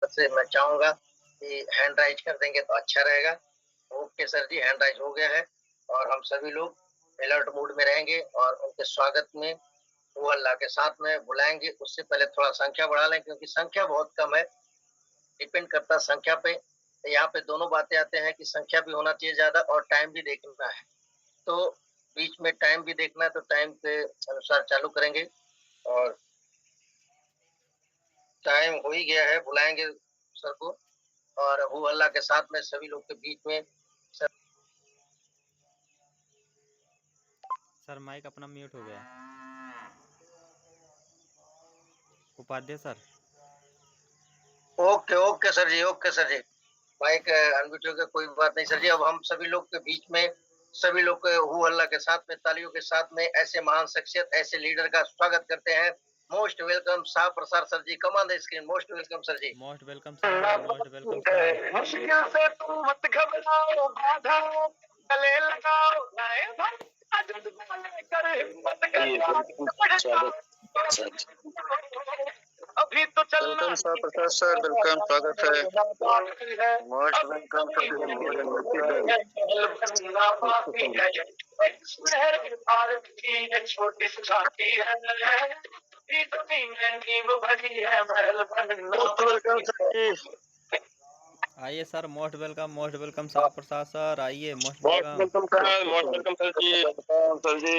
से मैं चाहूँगा कि हैंड राइज़ कर देंगे तो अच्छा रहेगा। ओके सर जी, हैंड राइज़ हो गया है और हम सभी लोग अलर्ट मूड में रहेंगे और उनके स्वागत में हो हल्ला के साथ में बुलाएँगे। उससे पहले थोड़ा संख्या बढ़ा लें क्योंकि संख्या बहुत कम है, डिपेंड करता है संख्या पे। यहाँ पे दोनों बातें आते हैं कि संख्या भी होना चाहिए ज़्यादा और टाइम भी देखना है। तो बीच में टाइम भी देखना है तो टाइम के अनुसार चालू करेंगे और टाइम हो ही गया है, बुलाएँगे सर को और हो हल्ला के साथ में सभी लोग के बीच में सर सर माइक अपना म्यूट हो गया। उपाध्याय सर। ओके सर जी, ओके सर जी। माइक अनम्यूट हो गया, कोई बात नहीं सर जी। अब हम सभी लोग के बीच में सभी लोग के हो हल्ला के साथ में, तालियों के साथ में ऐसे महान शख्सियत, ऐसे लीडर का स्वागत करते हैं। Most welcome Shah Prasad sir ji, come on the screen. Most welcome sir ji. Most welcome sir, most welcome sir. मुश्किल से तुम मत घबराओ, बाधा गले लगाओ, नए भारत का जज्बा लेकर हिम्मत कर अभी तो चलना welcome sir Prasad sir, welcome, स्वागत है। Most welcome sir. छोटी सी घाटी है नींव भरी है महल वेलकम सर। आइए sir, most welcome Shah Prasad sir, आइए most most welcome. Welcome sir, most welcome sir ji, welcome sir ji.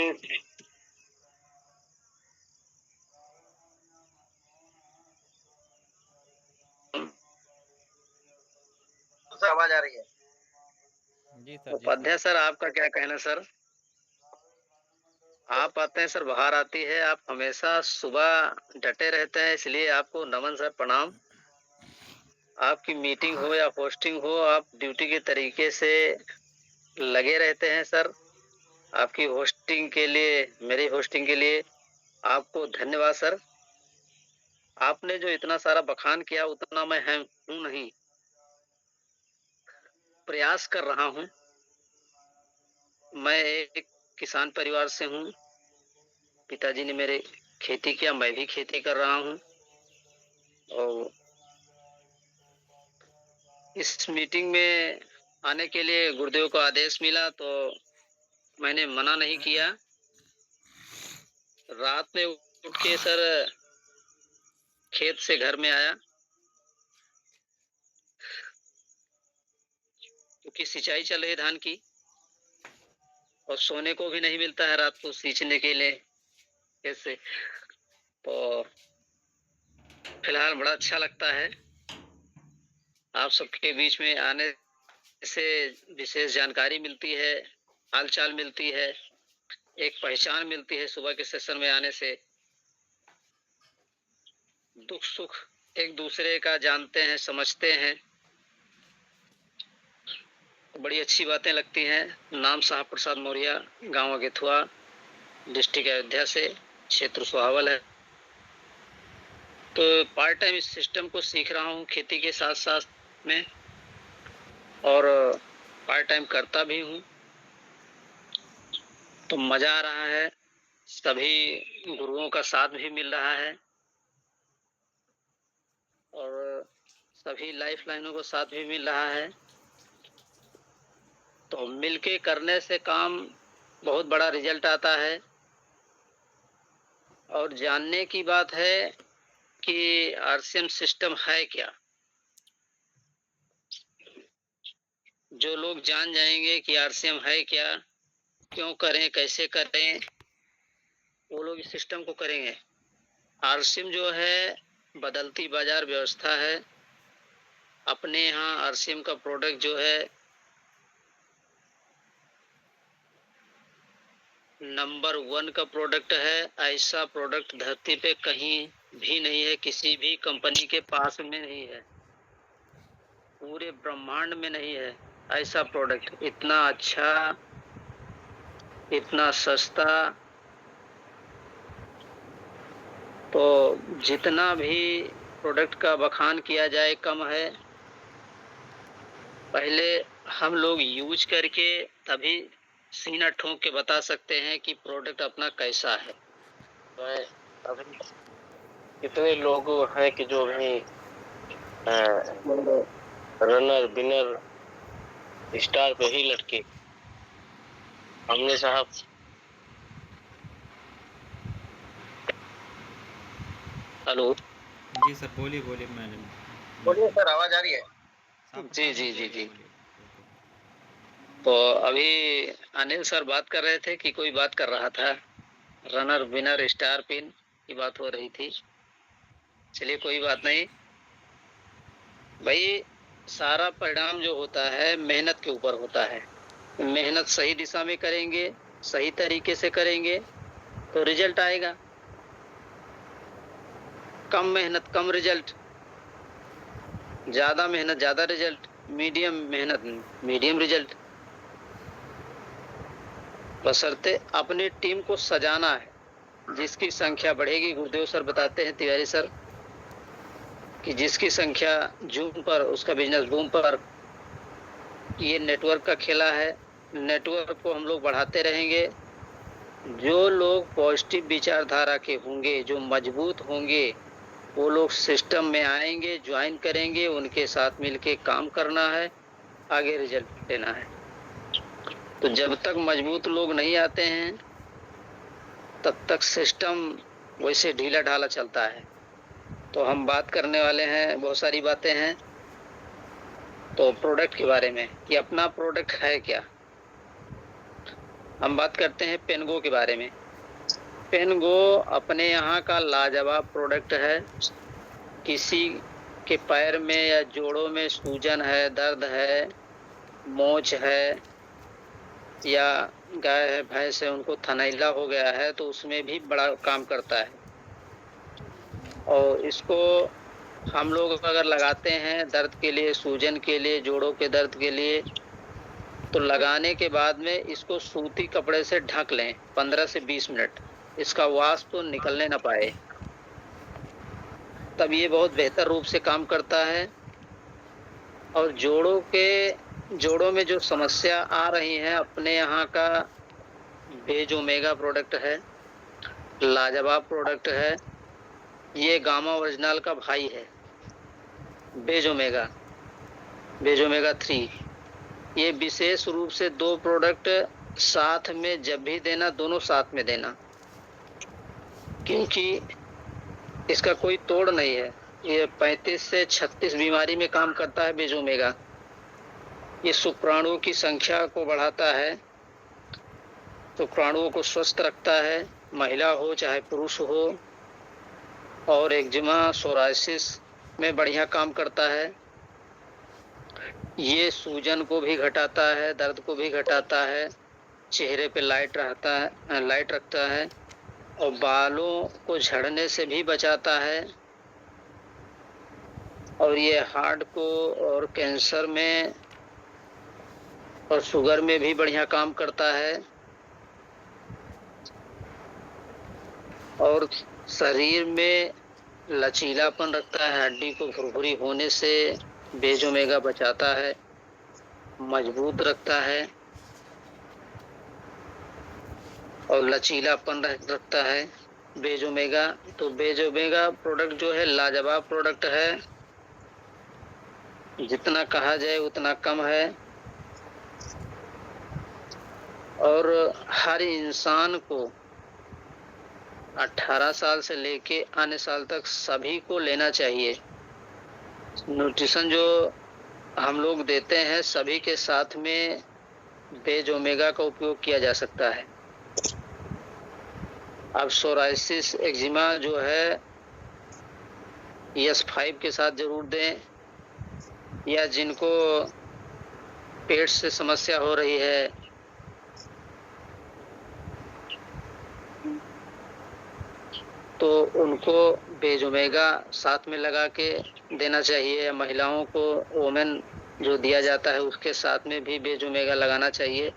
आवाज आ रही है? जी सर, जी सर। उपाध्याय सर, आपका क्या कहना सर? आप आते हैं सर, बाहर आती है, आप हमेशा सुबह डटे रहते हैं, इसलिए आपको नमन सर, प्रणाम। आपकी मीटिंग हो या पोस्टिंग हो, आप ड्यूटी के तरीके से लगे रहते हैं सर। आपकी होस्टिंग के लिए, मेरी होस्टिंग के लिए आपको धन्यवाद सर। आपने जो इतना सारा बखान किया उतना मैं हूँ नहीं, प्रयास कर रहा हूँ। मैं एक किसान परिवार से हूँ, पिताजी ने मेरे खेती किया, मैं भी खेती कर रहा हूँ और इस मीटिंग में आने के लिए गुरुदेव का आदेश मिला तो मैंने मना नहीं किया। रात में उठ के सर खेत से घर में आया क्योंकि सिंचाई चल रही धान की और सोने को भी नहीं मिलता है रात को सींचने के लिए खेत से, तो फिलहाल बड़ा अच्छा लगता है आप सबके बीच में आने से। विशेष जानकारी मिलती है, हालचाल मिलती है, एक पहचान मिलती है सुबह के सेशन में आने से। दुख सुख एक दूसरे का जानते हैं, समझते हैं, बड़ी अच्छी बातें लगती हैं। नाम साहब प्रसाद मौर्य, गांव अगेथुआ, डिस्ट्रिक्ट अयोध्या से, क्षेत्र सुहावल है। तो पार्ट टाइम इस सिस्टम को सीख रहा हूँ खेती के साथ साथ में और पार्ट टाइम करता भी हूँ, तो मजा आ रहा है। सभी गुरुओं का साथ भी मिल रहा है और सभी लाइफ लाइनों को साथ भी मिल रहा है, तो मिलके करने से काम बहुत बड़ा रिजल्ट आता है। और जानने की बात है कि आरसीएम सिस्टम है क्या। जो लोग जान जाएंगे कि आरसीएम है क्या, क्यों करें, कैसे करें, वो लोग इस सिस्टम को करेंगे। आरसीएम जो है बदलती बाजार व्यवस्था है। अपने यहाँ आरसीएम का प्रोडक्ट जो है नंबर 1 का प्रोडक्ट है। ऐसा प्रोडक्ट धरती पे कहीं भी नहीं है, किसी भी कंपनी के पास में नहीं है, पूरे ब्रह्मांड में नहीं है ऐसा प्रोडक्ट। इतना अच्छा, इतना सस्ता, तो जितना भी प्रोडक्ट का बखान किया जाए कम है। पहले हम लोग यूज करके तभी सीना ठोक के बता सकते हैं कि प्रोडक्ट अपना कैसा है। तो अभी कितने लोग हैं कि जो भी रनर विनर स्टार पे ही लटके। हमने साहब हेलो। जी सर, बोलिए बोलिए। मैंने बोलिए सर, आवाज आ रही है? जी जी जी जी। तो अभी अनिल सर बात कर रहे थे कि कोई बात कर रहा था, रनर विनर स्टार पिन की बात हो रही थी। चलिए कोई बात नहीं भाई, सारा परिणाम जो होता है मेहनत के ऊपर होता है। मेहनत सही दिशा में करेंगे, सही तरीके से करेंगे तो रिजल्ट आएगा। कम मेहनत कम रिजल्ट, ज्यादा मेहनत ज्यादा रिजल्ट, मीडियम मेहनत मीडियम रिजल्ट। बशर्ते अपनी टीम को सजाना है। जिसकी संख्या बढ़ेगी, गुरुदेव सर बताते हैं, तिवारी सर, कि जिसकी संख्या जूम पर उसका बिजनेस बूम पर। ये नेटवर्क का खेला है। नेटवर्क को हम लोग बढ़ाते रहेंगे। जो लोग पॉजिटिव विचारधारा के होंगे, जो मजबूत होंगे, वो लोग सिस्टम में आएंगे, ज्वाइन करेंगे, उनके साथ मिलके काम करना है, आगे रिजल्ट लेना है। तो जब तक मजबूत लोग नहीं आते हैं तब तक सिस्टम वैसे ढीला ढाला चलता है। तो हम बात करने वाले हैं, बहुत सारी बातें हैं। तो प्रोडक्ट के बारे में कि अपना प्रोडक्ट है क्या, हम बात करते हैं पेनगो के बारे में। पेनगो अपने यहाँ का लाजवाब प्रोडक्ट है। किसी के पैर में या जोड़ों में सूजन है, दर्द है, मोच है, या गाय है भैंस है उनको थनैला हो गया है, तो उसमें भी बड़ा काम करता है। और इसको हम लोग अगर लगाते हैं दर्द के लिए, सूजन के लिए, जोड़ों के दर्द के लिए, तो लगाने के बाद में इसको सूती कपड़े से ढक लें 15 से 20 मिनट, इसका वाष्प तो निकलने ना पाए, तब ये बहुत बेहतर रूप से काम करता है। और जोड़ों में जो समस्या आ रही है, अपने यहाँ का बेज ओमेगा प्रोडक्ट है, लाजवाब प्रोडक्ट है। ये गामा ओरिजिनल का भाई है, बेज ओमेगा 3। ये विशेष रूप से 2 प्रोडक्ट साथ में जब भी देना, दोनों साथ में देना, क्योंकि इसका कोई तोड़ नहीं है। ये 35 से 36 बीमारी में काम करता है बेज ओमेगा। ये शुक्राणुओं की संख्या को बढ़ाता है, शुक्राणुओं को स्वस्थ रखता है, महिला हो चाहे पुरुष हो। और एक्जिमा सोरायसिस में बढ़िया काम करता है। ये सूजन को भी घटाता है, दर्द को भी घटाता है, चेहरे पे लाइट रखता है, और बालों को झड़ने से भी बचाता है। और ये हार्ट को और कैंसर में और शुगर में भी बढ़िया काम करता है। और शरीर में लचीलापन रखता है, हड्डी को भुरभुरी होने से बेज ओमेगा बचाता है, मजबूत रखता है और लचीलापन रखता है बेज ओमेगा। तो बेज ओमेगा प्रोडक्ट जो है लाजवाब प्रोडक्ट है, जितना कहा जाए उतना कम है। और हर इंसान को 18 साल से लेके अन्य साल तक सभी को लेना चाहिए। न्यूट्रिशन जो हम लोग देते हैं, सभी के साथ में बेज ओमेगा का उपयोग किया जा सकता है। अब सोराइसिस एक्जिमा जो है ES5 के साथ जरूर दें, या जिनको पेट से समस्या हो रही है, तो उनको बेज ओमेगा साथ में लगा के देना चाहिए। या महिलाओं को ओमेन जो दिया जाता है उसके साथ में भी बेज ओमेगा लगाना चाहिए।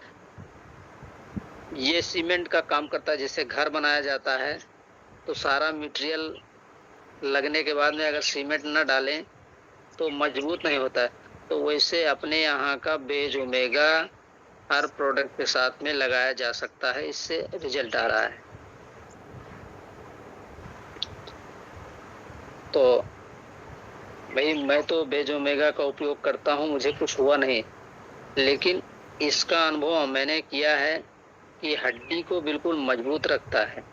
ये सीमेंट का काम करता है। जैसे घर बनाया जाता है तो सारा मटेरियल लगने के बाद में अगर सीमेंट न डालें तो मजबूत नहीं होता है। तो वैसे अपने यहाँ का बेज ओमेगा हर प्रोडक्ट के साथ में लगाया जा सकता है, इससे रिजल्ट आ रहा है। तो भाई मैं तो बेजोमेगा का उपयोग करता हूँ, मुझे कुछ हुआ नहीं, लेकिन इसका अनुभव मैंने किया है कि हड्डी को बिल्कुल मजबूत रखता है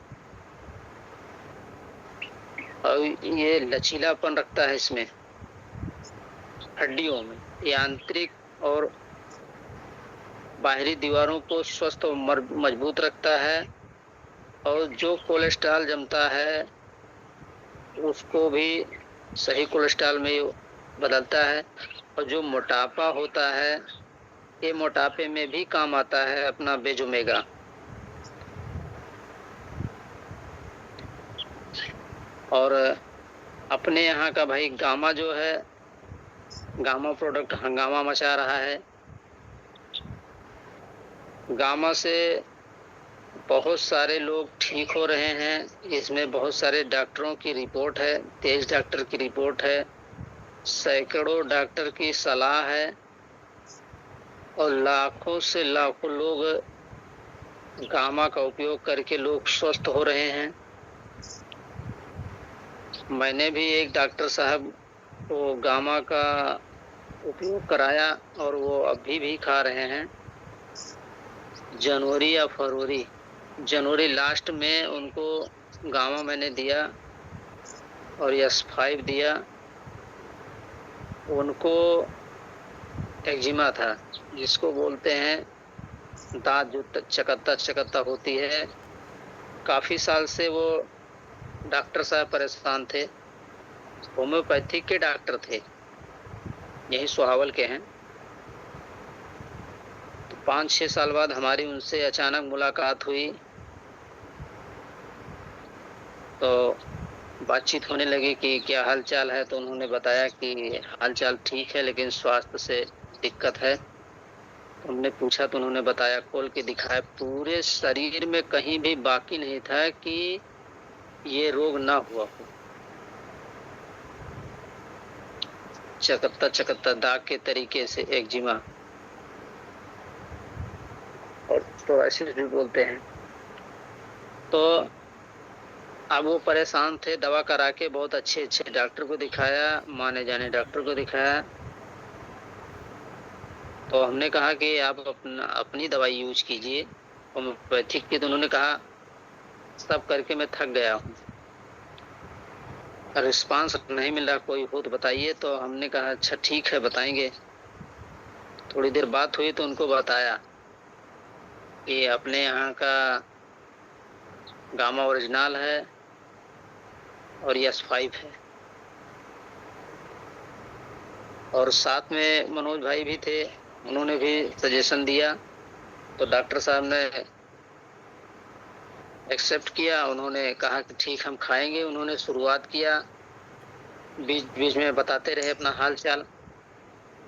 और ये लचीलापन रखता है इसमें, हड्डियों में ये आंतरिक और बाहरी दीवारों को स्वस्थ और मजबूत रखता है, और जो कोलेस्ट्रॉल जमता है उसको भी सही कोलेस्ट्रॉल में बदलता है, और जो मोटापा होता है ये मोटापे में भी काम आता है अपना बेजोमेगा। और अपने यहाँ का भाई गामा जो है, गामा प्रोडक्ट हंगामा मचा रहा है। गामा से बहुत सारे लोग ठीक हो रहे हैं, इसमें बहुत सारे डॉक्टरों की रिपोर्ट है, 23 डॉक्टर की रिपोर्ट है, सैकड़ों डॉक्टर की सलाह है, और लाखों से लाखों लोग गामा का उपयोग करके लोग स्वस्थ हो रहे हैं। मैंने भी एक डॉक्टर साहब को गामा का उपयोग कराया और वो अभी भी खा रहे हैं। जनवरी लास्ट में उनको गामा मैंने दिया और S5 दिया। उनको एक्जिमा था, जिसको बोलते हैं दांत जो चकत्ता होती है। काफी साल से वो डॉक्टर साहब परेशान थे, होम्योपैथिक के डॉक्टर थे, यही सुहावल के हैं। तो 5-6 साल बाद हमारी उनसे अचानक मुलाकात हुई, तो बातचीत होने लगी कि क्या हाल चाल है। तो उन्होंने बताया कि हाल चाल ठीक है लेकिन स्वास्थ्य से दिक्कत है। तो हमने पूछा तो उन्होंने बताया, खोल के दिखाया, पूरे शरीर में कहीं भी बाकी नहीं था कि ये रोग ना हुआ हो। चकत्ता दाग के तरीके से एक्जिमा और सोराइसिस भी बोलते हैं। तो अब वो परेशान थे, दवा करा के बहुत अच्छे डॉक्टर को दिखाया, माने जाने डॉक्टर को दिखाया। तो हमने कहा कि आप अपनी दवाई यूज कीजिए होम्योपैथिक की। तो उन्होंने कहा सब करके मैं थक गया हूँ, रिस्पांस नहीं मिल रहा, कोई हो तो बताइए। तो हमने कहा अच्छा ठीक है बताएंगे। थोड़ी देर बात हुई तो उनको बताया कि अपने यहाँ का गामा ओरिजिनल है और S5 है, और साथ में मनोज भाई भी थे, उन्होंने भी सजेशन दिया। तो डॉक्टर साहब ने एक्सेप्ट किया, उन्होंने कहा कि ठीक हम खाएंगे। उन्होंने शुरुआत किया, बीच बीच में बताते रहे अपना हाल चाल।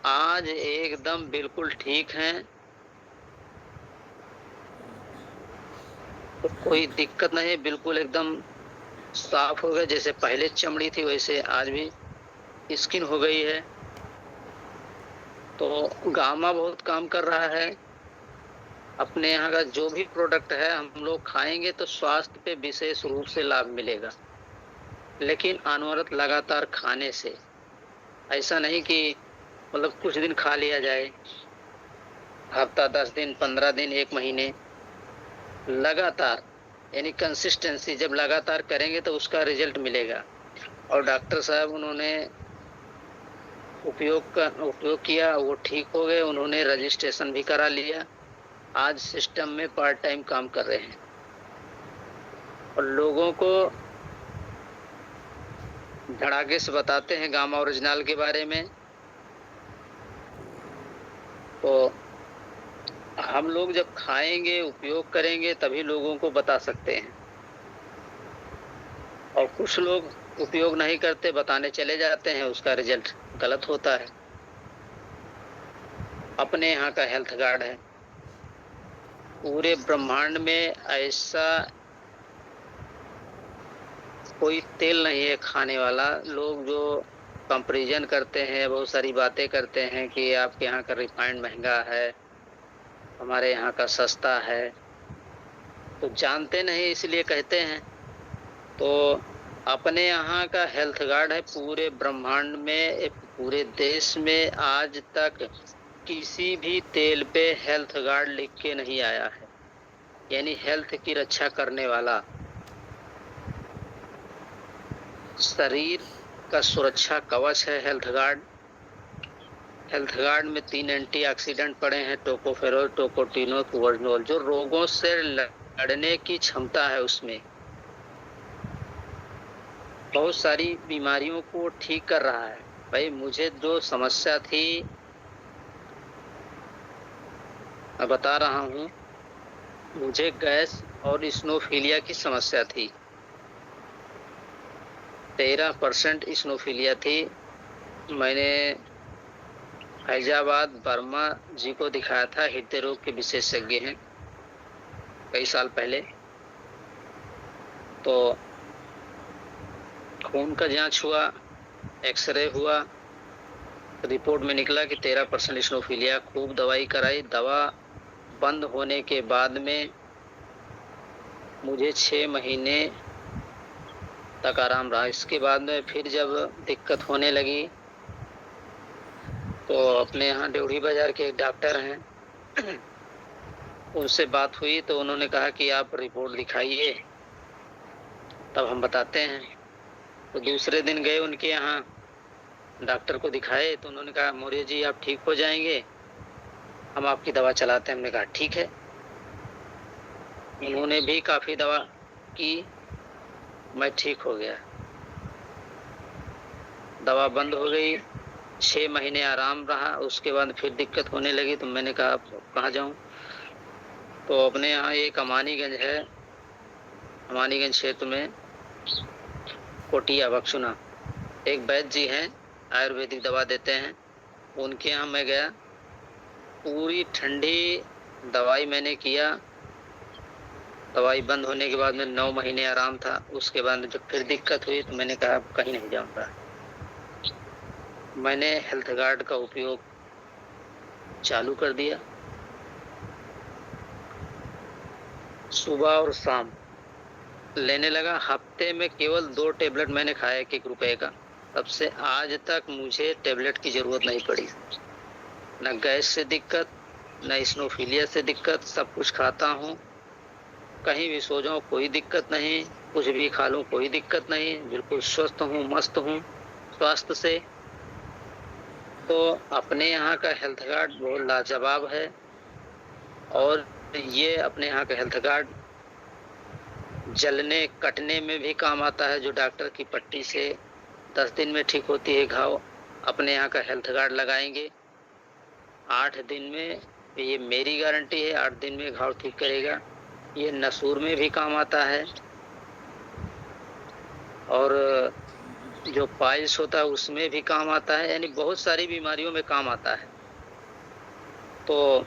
आज एकदम बिल्कुल ठीक हैं, तो कोई दिक्कत नहीं, बिल्कुल एकदम साफ हो गए। जैसे पहले चमड़ी थी वैसे आज भी स्किन हो गई है। तो गामा बहुत काम कर रहा है। अपने यहाँ का जो भी प्रोडक्ट है हम लोग खाएंगे तो स्वास्थ्य पे विशेष रूप से लाभ मिलेगा, लेकिन अनवरत लगातार खाने से, ऐसा नहीं कि मतलब कुछ दिन खा लिया जाए, हफ्ता 10 दिन 15 दिन 1 महीने, लगातार यानी कंसिस्टेंसी जब लगातार करेंगे तो उसका रिजल्ट मिलेगा। और डॉक्टर साहब उन्होंने उपयोग किया, वो ठीक हो गए, उन्होंने रजिस्ट्रेशन भी करा लिया, आज सिस्टम में पार्ट टाइम काम कर रहे हैं और लोगों को धड़ाके से बताते हैं गामा ओरिजिनल के बारे में। तो हम लोग जब खाएंगे उपयोग करेंगे तभी लोगों को बता सकते हैं, और कुछ लोग उपयोग नहीं करते, बताने चले जाते हैं, उसका रिजल्ट गलत होता है। अपने यहाँ का हेल्थ गार्ड है, पूरे ब्रह्मांड में ऐसा कोई तेल नहीं है खाने वाला। लोग जो कंपैरिजन करते हैं, बहुत सारी बातें करते हैं कि आपके यहाँ का रिफाइंड महंगा है, हमारे यहाँ का सस्ता है, तो जानते नहीं इसलिए कहते हैं। तो अपने यहाँ का हेल्थ कार्ड है पूरे ब्रह्मांड में, पूरे देश में आज तक किसी भी तेल पे हेल्थ कार्ड लिख के नहीं आया है, यानी हेल्थ की रक्षा करने वाला, शरीर का सुरक्षा कवच है हेल्थ कार्ड। हेल्थ कार्ड में 3 एंटीऑक्सीडेंट पड़े हैं, टोकोफेरोल, टोकोटिनो, कुवर्नोल, जो रोगों से लड़ने की क्षमता है उसमें, बहुत सारी बीमारियों को ठीक कर रहा है। भाई मुझे जो समस्या थी, मैं बता रहा हूँ, मुझे गैस और इस्नोफीलिया की समस्या थी, 13% इस्नोफीलिया थी। मैंने फैजाबाद वर्मा जी को दिखाया था, हृदय रोग के विशेषज्ञ हैं, कई साल पहले। तो खून का जांच हुआ, एक्सरे हुआ, रिपोर्ट में निकला कि 13% इस्नोफीलिया। खूब दवाई कराई, दवा बंद होने के बाद में मुझे 6 महीने तक आराम रहा। इसके बाद में फिर जब दिक्कत होने लगी तो अपने यहाँ ड्योढ़ी बाजार के एक डॉक्टर हैं, उनसे बात हुई तो उन्होंने कहा कि आप रिपोर्ट दिखाइए, तब हम बताते हैं। तो दूसरे दिन गए उनके यहाँ, डॉक्टर को दिखाए तो उन्होंने कहा मौर्य जी आप ठीक हो जाएंगे, हम आपकी दवा चलाते हैं। हमने कहा ठीक है। उन्होंने भी काफी दवा की, मैं ठीक हो गया, दवा बंद हो गई, 6 महीने आराम रहा। उसके बाद फिर दिक्कत होने लगी तो मैंने कहा कहाँ जाऊं, तो अपने यहाँ एक अमानीगंज है, अमानीगंज क्षेत्र में कोटिया बक्सुना, एक वैद्य जी हैं, आयुर्वेदिक दवा देते हैं, उनके यहाँ मैं गया। पूरी ठंडी दवाई मैंने किया, दवाई बंद होने के बाद में 9 महीने आराम था। उसके बाद जब फिर दिक्कत हुई तो मैंने कहा कहीं नहीं जाऊंगा। मैंने हेल्थ कार्ड का उपयोग चालू कर दिया, सुबह और शाम लेने लगा। हफ्ते में केवल 2 टेबलेट मैंने खाया 1-1 रुपए का, तब से आज तक मुझे टेबलेट की जरूरत नहीं पड़ी। न गैस से दिक्कत, न इस्नोफीलिया से दिक्कत, सब कुछ खाता हूँ, कहीं भी सो जाऊं कोई दिक्कत नहीं, कुछ भी खा लूं कोई दिक्कत नहीं, बिल्कुल स्वस्थ हूँ, मस्त हूँ स्वास्थ्य से। तो अपने यहाँ का हेल्थ कार्ड बहुत लाजवाब है, और ये अपने यहाँ का हेल्थ कार्ड जलने कटने में भी काम आता है। जो डॉक्टर की पट्टी से 10 दिन में ठीक होती है घाव, अपने यहाँ का हेल्थ कार्ड लगाएंगे 8 दिन में, ये मेरी गारंटी है, 8 दिन में घाव ठीक करेगा। ये नसूर में भी काम आता है, और जो पाइल्स होता है उसमें भी काम आता है, यानी बहुत सारी बीमारियों में काम आता है। तो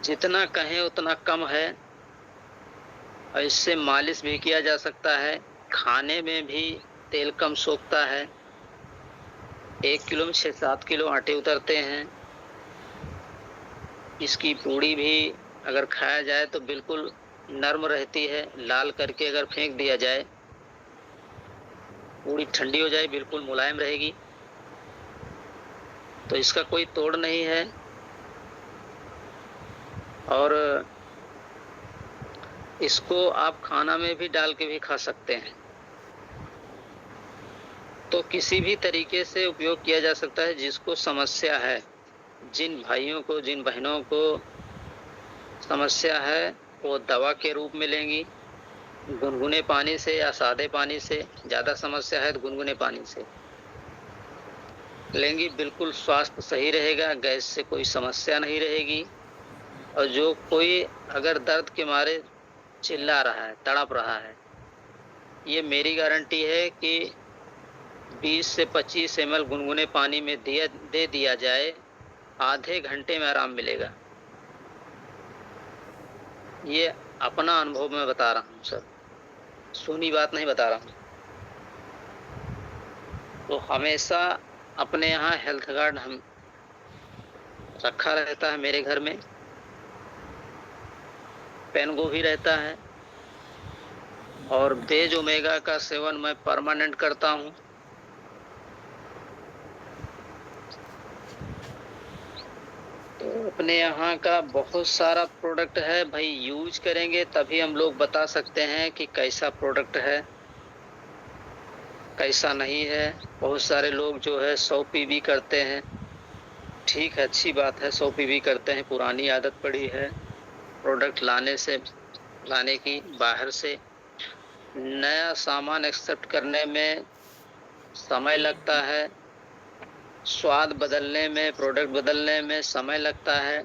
जितना कहें उतना कम है। और इससे मालिश भी किया जा सकता है, खाने में भी तेल कम सोखता है, 1 किलो में 6-7 किलो आटे उतरते हैं। इसकी पूड़ी भी अगर खाया जाए तो बिल्कुल नर्म रहती है, लाल करके अगर फेंक दिया जाए, पूड़ी ठंडी हो जाए बिल्कुल मुलायम रहेगी। तो इसका कोई तोड़ नहीं है, और इसको आप खाना में भी डाल के भी खा सकते हैं। तो किसी भी तरीके से उपयोग किया जा सकता है। जिसको समस्या है, जिन भाइयों को, जिन बहनों को समस्या है, वो दवा के रूप में लेंगी, गुनगुने पानी से या सादे पानी से। ज़्यादा समस्या है तो गुनगुने पानी से लेंगी, बिल्कुल स्वास्थ्य सही रहेगा, गैस से कोई समस्या नहीं रहेगी। और जो कोई अगर दर्द के मारे चिल्ला रहा है, तड़प रहा है, ये मेरी गारंटी है कि 20 से 25 ml गुनगुने पानी में दे दिया जाए, आधे घंटे में आराम मिलेगा। ये अपना अनुभव मैं बता रहा हूँ सर, सुनी बात नहीं बता रहा हूँ। तो हमेशा अपने यहाँ हेल्थ कार्ड हम रखा रहता है, मेरे घर में पेन गोभी रहता है, और बेज ओमेगा का सेवन मैं परमानेंट करता हूँ। तो अपने यहाँ का बहुत सारा प्रोडक्ट है भाई, यूज करेंगे तभी हम लोग बता सकते हैं कि कैसा प्रोडक्ट है कैसा नहीं है। बहुत सारे लोग जो है 100 पीवी करते हैं, ठीक है, अच्छी बात है, 100 पीवी करते हैं, पुरानी आदत पड़ी है प्रोडक्ट लाने की बाहर से। नया सामान एक्सेप्ट करने में समय लगता है, स्वाद बदलने में, प्रोडक्ट बदलने में समय लगता है,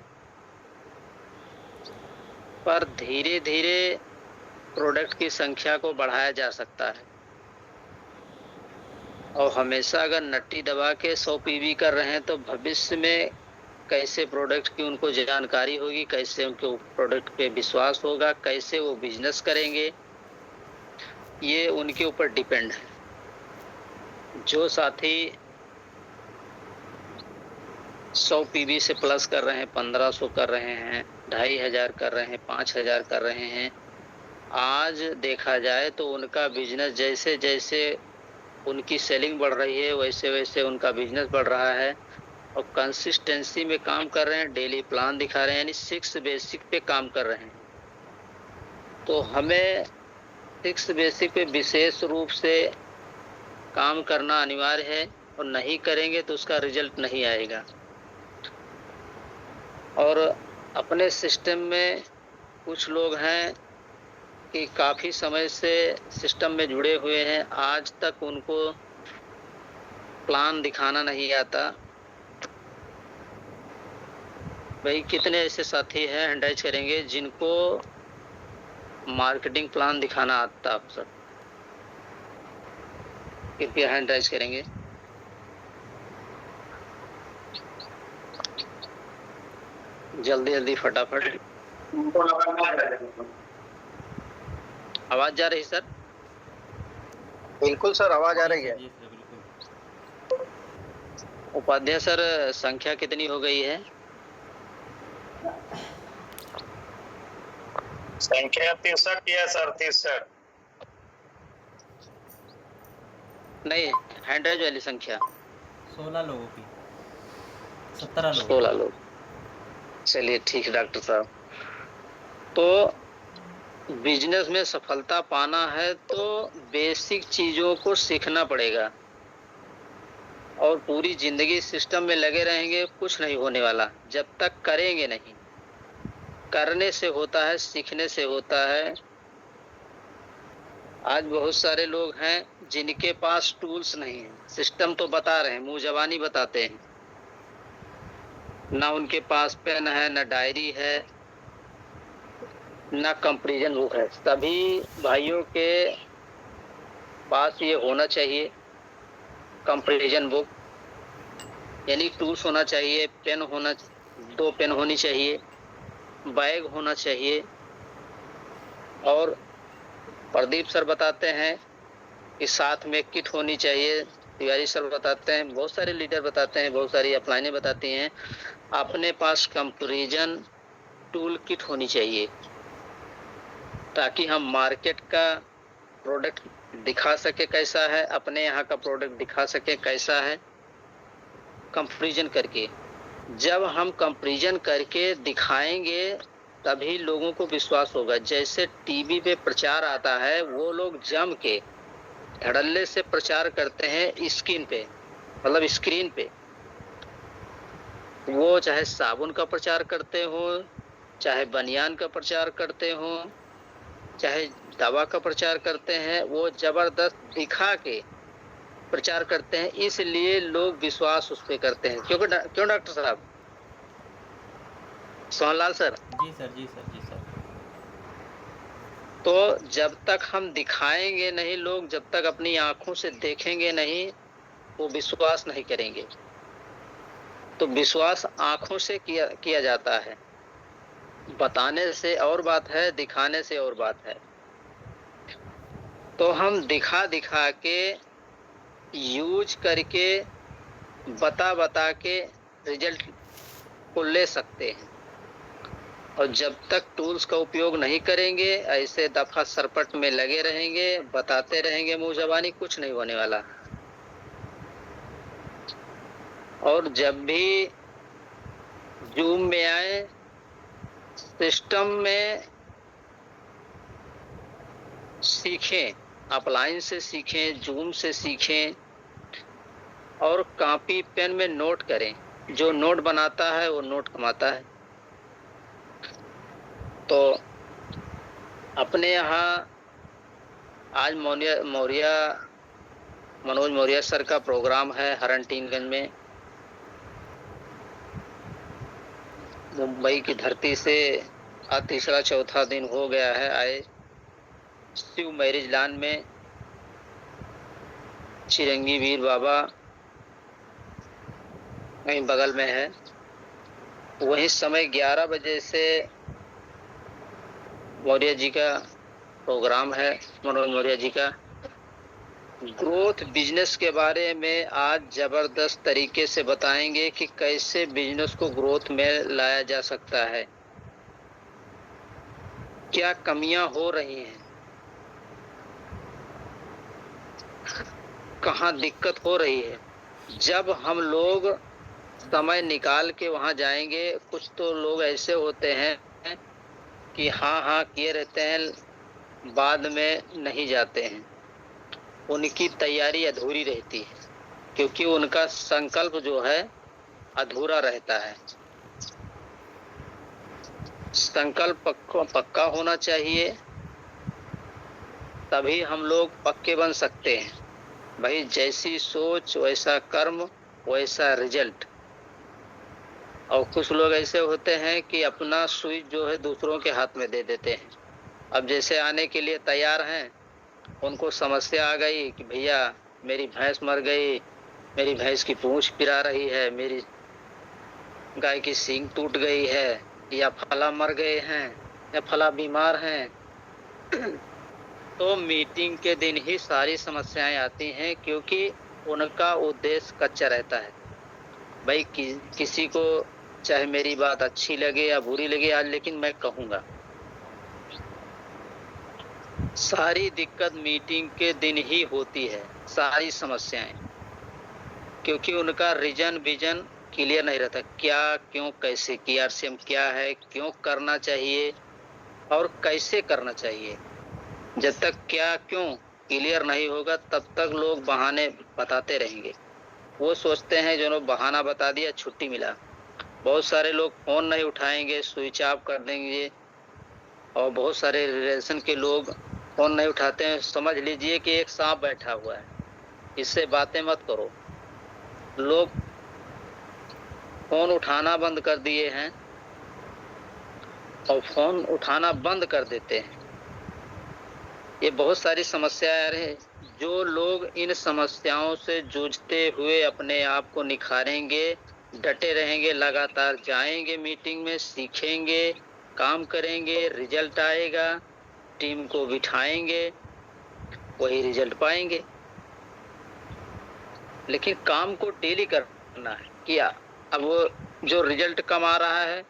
पर धीरे धीरे प्रोडक्ट की संख्या को बढ़ाया जा सकता है। और हमेशा अगर नट्टी दबा के 100 पीवी कर रहे हैं तो भविष्य में कैसे प्रोडक्ट की उनको जानकारी होगी, कैसे उनको प्रोडक्ट पे विश्वास होगा, कैसे वो बिजनेस करेंगे, ये उनके ऊपर डिपेंड है। जो साथी 100 पीवी से प्लस कर रहे हैं, 1500 कर रहे हैं, 2500 कर रहे हैं, 5000 कर रहे हैं, आज देखा जाए तो उनका बिजनेस जैसे जैसे उनकी सेलिंग बढ़ रही है वैसे वैसे उनका बिजनेस बढ़ रहा है और कंसिस्टेंसी में काम कर रहे हैं, डेली प्लान दिखा रहे हैं, यानी 6 बेसिक पे काम कर रहे हैं। तो हमें 6 बेसिक पे विशेष रूप से काम करना अनिवार्य है और नहीं करेंगे तो उसका रिजल्ट नहीं आएगा। और अपने सिस्टम में कुछ लोग हैं कि काफी समय से सिस्टम में जुड़े हुए हैं, आज तक उनको प्लान दिखाना नहीं आता। भाई कितने ऐसे साथी हैं, हैंडराइज करेंगे, जिनको मार्केटिंग प्लान दिखाना आता आप सब, कृपया हैंडराइज करेंगे। जल्दी जल्दी फटाफट। आवाज जा रही सर? बिल्कुल सर, आवाज आ रही है। जी सर, बिल्कुल। उपाध्याय सर, संख्या कितनी हो गई है? संख्या 63 है सर, 63। नहीं, हैंडराइज वाली संख्या 16 लोगों की, 17 लोग। 16 लोग। चलिए ठीक है डॉक्टर साहब। तो बिजनेस में सफलता पाना है तो बेसिक चीजों को सीखना पड़ेगा, और पूरी जिंदगी सिस्टम में लगे रहेंगे कुछ नहीं होने वाला जब तक करेंगे नहीं। करने से होता है, सीखने से होता है। आज बहुत सारे लोग हैं जिनके पास टूल्स नहीं है, सिस्टम तो बता रहे हैं, मुंह जबानी बताते हैं, ना उनके पास पेन है, ना डायरी है, ना कंपैरिजन बुक है। सभी भाइयों के पास ये होना चाहिए, कंपैरिजन बुक, यानी टूल्स होना चाहिए, पेन होना, 2 पेन होनी चाहिए, बैग होना चाहिए। और प्रदीप सर बताते हैं कि साथ में किट होनी चाहिए, तिवारी सर बताते हैं, बहुत सारे लीडर बताते हैं, बहुत सारी अपलाइनें बताती हैं, अपने पास कंपैरिजन टूल किट होनी चाहिए, ताकि हम मार्केट का प्रोडक्ट दिखा सके कैसा है, अपने यहाँ का प्रोडक्ट दिखा सके कैसा है, कंपैरिजन करके। जब हम कंपैरिजन करके दिखाएंगे तभी लोगों को विश्वास होगा। जैसे टीवी पे प्रचार आता है, वो लोग जम के धड़ल्ले से प्रचार करते हैं स्क्रीन पे, मतलब स्क्रीन पे, वो चाहे साबुन का प्रचार करते हो, चाहे बनियान का प्रचार करते हो, चाहे दवा का प्रचार करते हैं, वो जबरदस्त दिखा के प्रचार करते हैं, इसलिए लोग विश्वास उस पे करते हैं। क्यों डॉक्टर साहब? सोहनलाल सर। जी सर, जी सर, जी सर। तो जब तक हम दिखाएंगे नहीं, लोग जब तक अपनी आंखों से देखेंगे नहीं, वो विश्वास नहीं करेंगे। तो विश्वास आंखों से किया जाता है, बताने से और बात है, दिखाने से और बात है। तो हम दिखा दिखा के, यूज करके, बता के रिजल्ट को ले सकते हैं। और जब तक टूल्स का उपयोग नहीं करेंगे, ऐसे दफा सरपट में लगे रहेंगे, बताते रहेंगे मुंह जबानी, कुछ नहीं होने वाला। और जब भी जूम में आए, सिस्टम में सीखें, अपलाइन से सीखें, जूम से सीखें और कॉपी पेन में नोट करें। जो नोट बनाता है वो नोट कमाता है। तो अपने यहाँ आज मनोज मौर्य सर का प्रोग्राम है हरनटीनगंज में। मुंबई की धरती से आज तीसरा चौथा दिन हो गया है आए। शिव मैरिज लॉन में चिरंगी वीर बाबा वहीं बगल में है। वही समय 11 बजे से मौर्य जी का प्रोग्राम है, मनोज मौर्य जी का। ग्रोथ बिजनेस के बारे में आज जबरदस्त तरीके से बताएंगे कि कैसे बिजनेस को ग्रोथ में लाया जा सकता है, क्या कमियां हो रही हैं, कहां दिक्कत हो रही है। जब हम लोग समय निकाल के वहां जाएंगे, कुछ तो लोग ऐसे होते हैं कि हाँ हाँ किए रहते हैं, बाद में नहीं जाते हैं। उनकी तैयारी अधूरी रहती है, क्योंकि उनका संकल्प जो है अधूरा रहता है। संकल्प पक्का होना चाहिए, तभी हम लोग पक्के बन सकते हैं। भाई जैसी सोच वैसा कर्म वैसा रिजल्ट। और कुछ लोग ऐसे होते हैं कि अपना स्विच जो है दूसरों के हाथ में दे देते हैं। अब जैसे आने के लिए तैयार हैं, उनको समस्या आ गई कि भैया मेरी भैंस मर गई, मेरी भैंस की पूंछ पिरा रही है, मेरी गाय की सींग टूट गई है, या फला मर गए हैं, या फला बीमार हैं। तो मीटिंग के दिन ही सारी समस्याएं आती हैं, क्योंकि उनका उद्देश्य कच्चा रहता है। भाई किसी को चाहे मेरी बात अच्छी लगे या बुरी लगे आज, लेकिन मैं कहूंगा। सारी दिक्कत मीटिंग के दिन ही होती है, सारी समस्याएं, क्योंकि उनका रीजन विजन क्लियर नहीं रहता। क्या क्यों कैसे की, आरसीएम क्या है, क्यों करना चाहिए और कैसे करना चाहिए। जब तक क्या क्यों क्लियर नहीं होगा, तब तक लोग बहाने बताते रहेंगे। वो सोचते हैं जो बहाना बता दिया छुट्टी मिला। बहुत सारे लोग फोन नहीं उठाएंगे, स्विच ऑफ कर देंगे। और बहुत सारे रिलेशन के लोग फोन नहीं उठाते हैं। समझ लीजिए कि एक सांप बैठा हुआ है, इससे बातें मत करो। लोग फोन उठाना बंद कर दिए हैं और फोन उठाना बंद कर देते हैं। ये बहुत सारी समस्याएं आ रही हैं। जो लोग इन समस्याओं से जूझते हुए अपने आप को निखारेंगे, डटे रहेंगे, लगातार जाएंगे मीटिंग में, सीखेंगे, काम करेंगे, रिजल्ट आएगा, टीम को बिठाएंगे, वही रिजल्ट पाएंगे। लेकिन काम को डेली करना है क्या। अब वो जो रिजल्ट कम आ रहा है,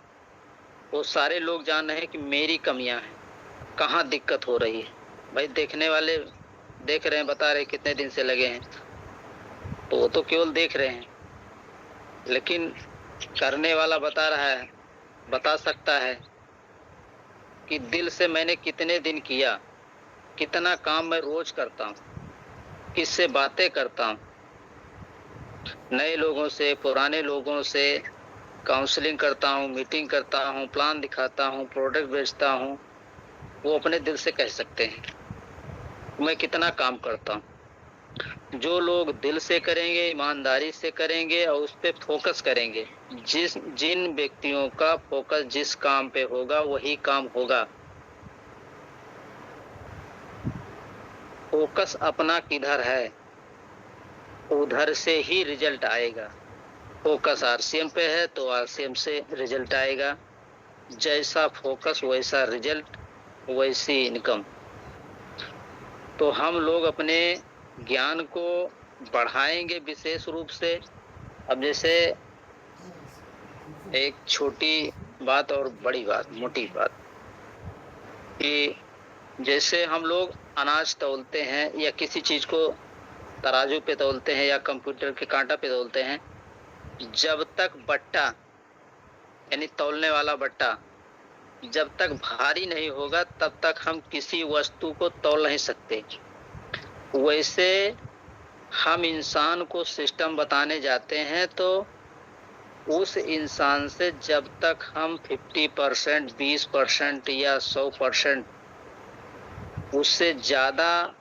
वो सारे लोग जान रहे हैं कि मेरी कमियां हैं, कहाँ दिक्कत हो रही है। भाई देखने वाले देख रहे हैं, बता रहे कितने दिन से लगे हैं, तो वो तो केवल देख रहे हैं। लेकिन करने वाला बता रहा है, बता सकता है कि दिल से मैंने कितने दिन किया, कितना काम मैं रोज करता हूँ, किससे बातें करता हूँ, नए लोगों से, पुराने लोगों से काउंसलिंग करता हूँ, मीटिंग करता हूँ, प्लान दिखाता हूँ, प्रोडक्ट बेचता हूँ। वो अपने दिल से कह सकते हैं मैं कितना काम करता हूँ। जो लोग दिल से करेंगे, ईमानदारी से करेंगे और उस पर फोकस करेंगे, जिन व्यक्तियों का फोकस जिस काम पे होगा वही काम होगा। फोकस अपना किधर है, उधर से ही रिजल्ट आएगा। फोकस आरसीएम पे है तो आरसीएम से रिजल्ट आएगा। जैसा फोकस वैसा रिजल्ट, वैसी इनकम। तो हम लोग अपने ज्ञान को बढ़ाएंगे विशेष रूप से। अब जैसे एक छोटी बात और बड़ी बात, मोटी बात, कि जैसे हम लोग अनाज तौलते हैं या किसी चीज को तराजू पे तौलते हैं या कंप्यूटर के कांटा पे तौलते हैं, जब तक बट्टा यानी तौलने वाला बट्टा जब तक भारी नहीं होगा तब तक हम किसी वस्तु को तौल नहीं सकते। वैसे हम इंसान को सिस्टम बताने जाते हैं तो उस इंसान से जब तक हम 50%, 20% या 100% उससे ज्यादा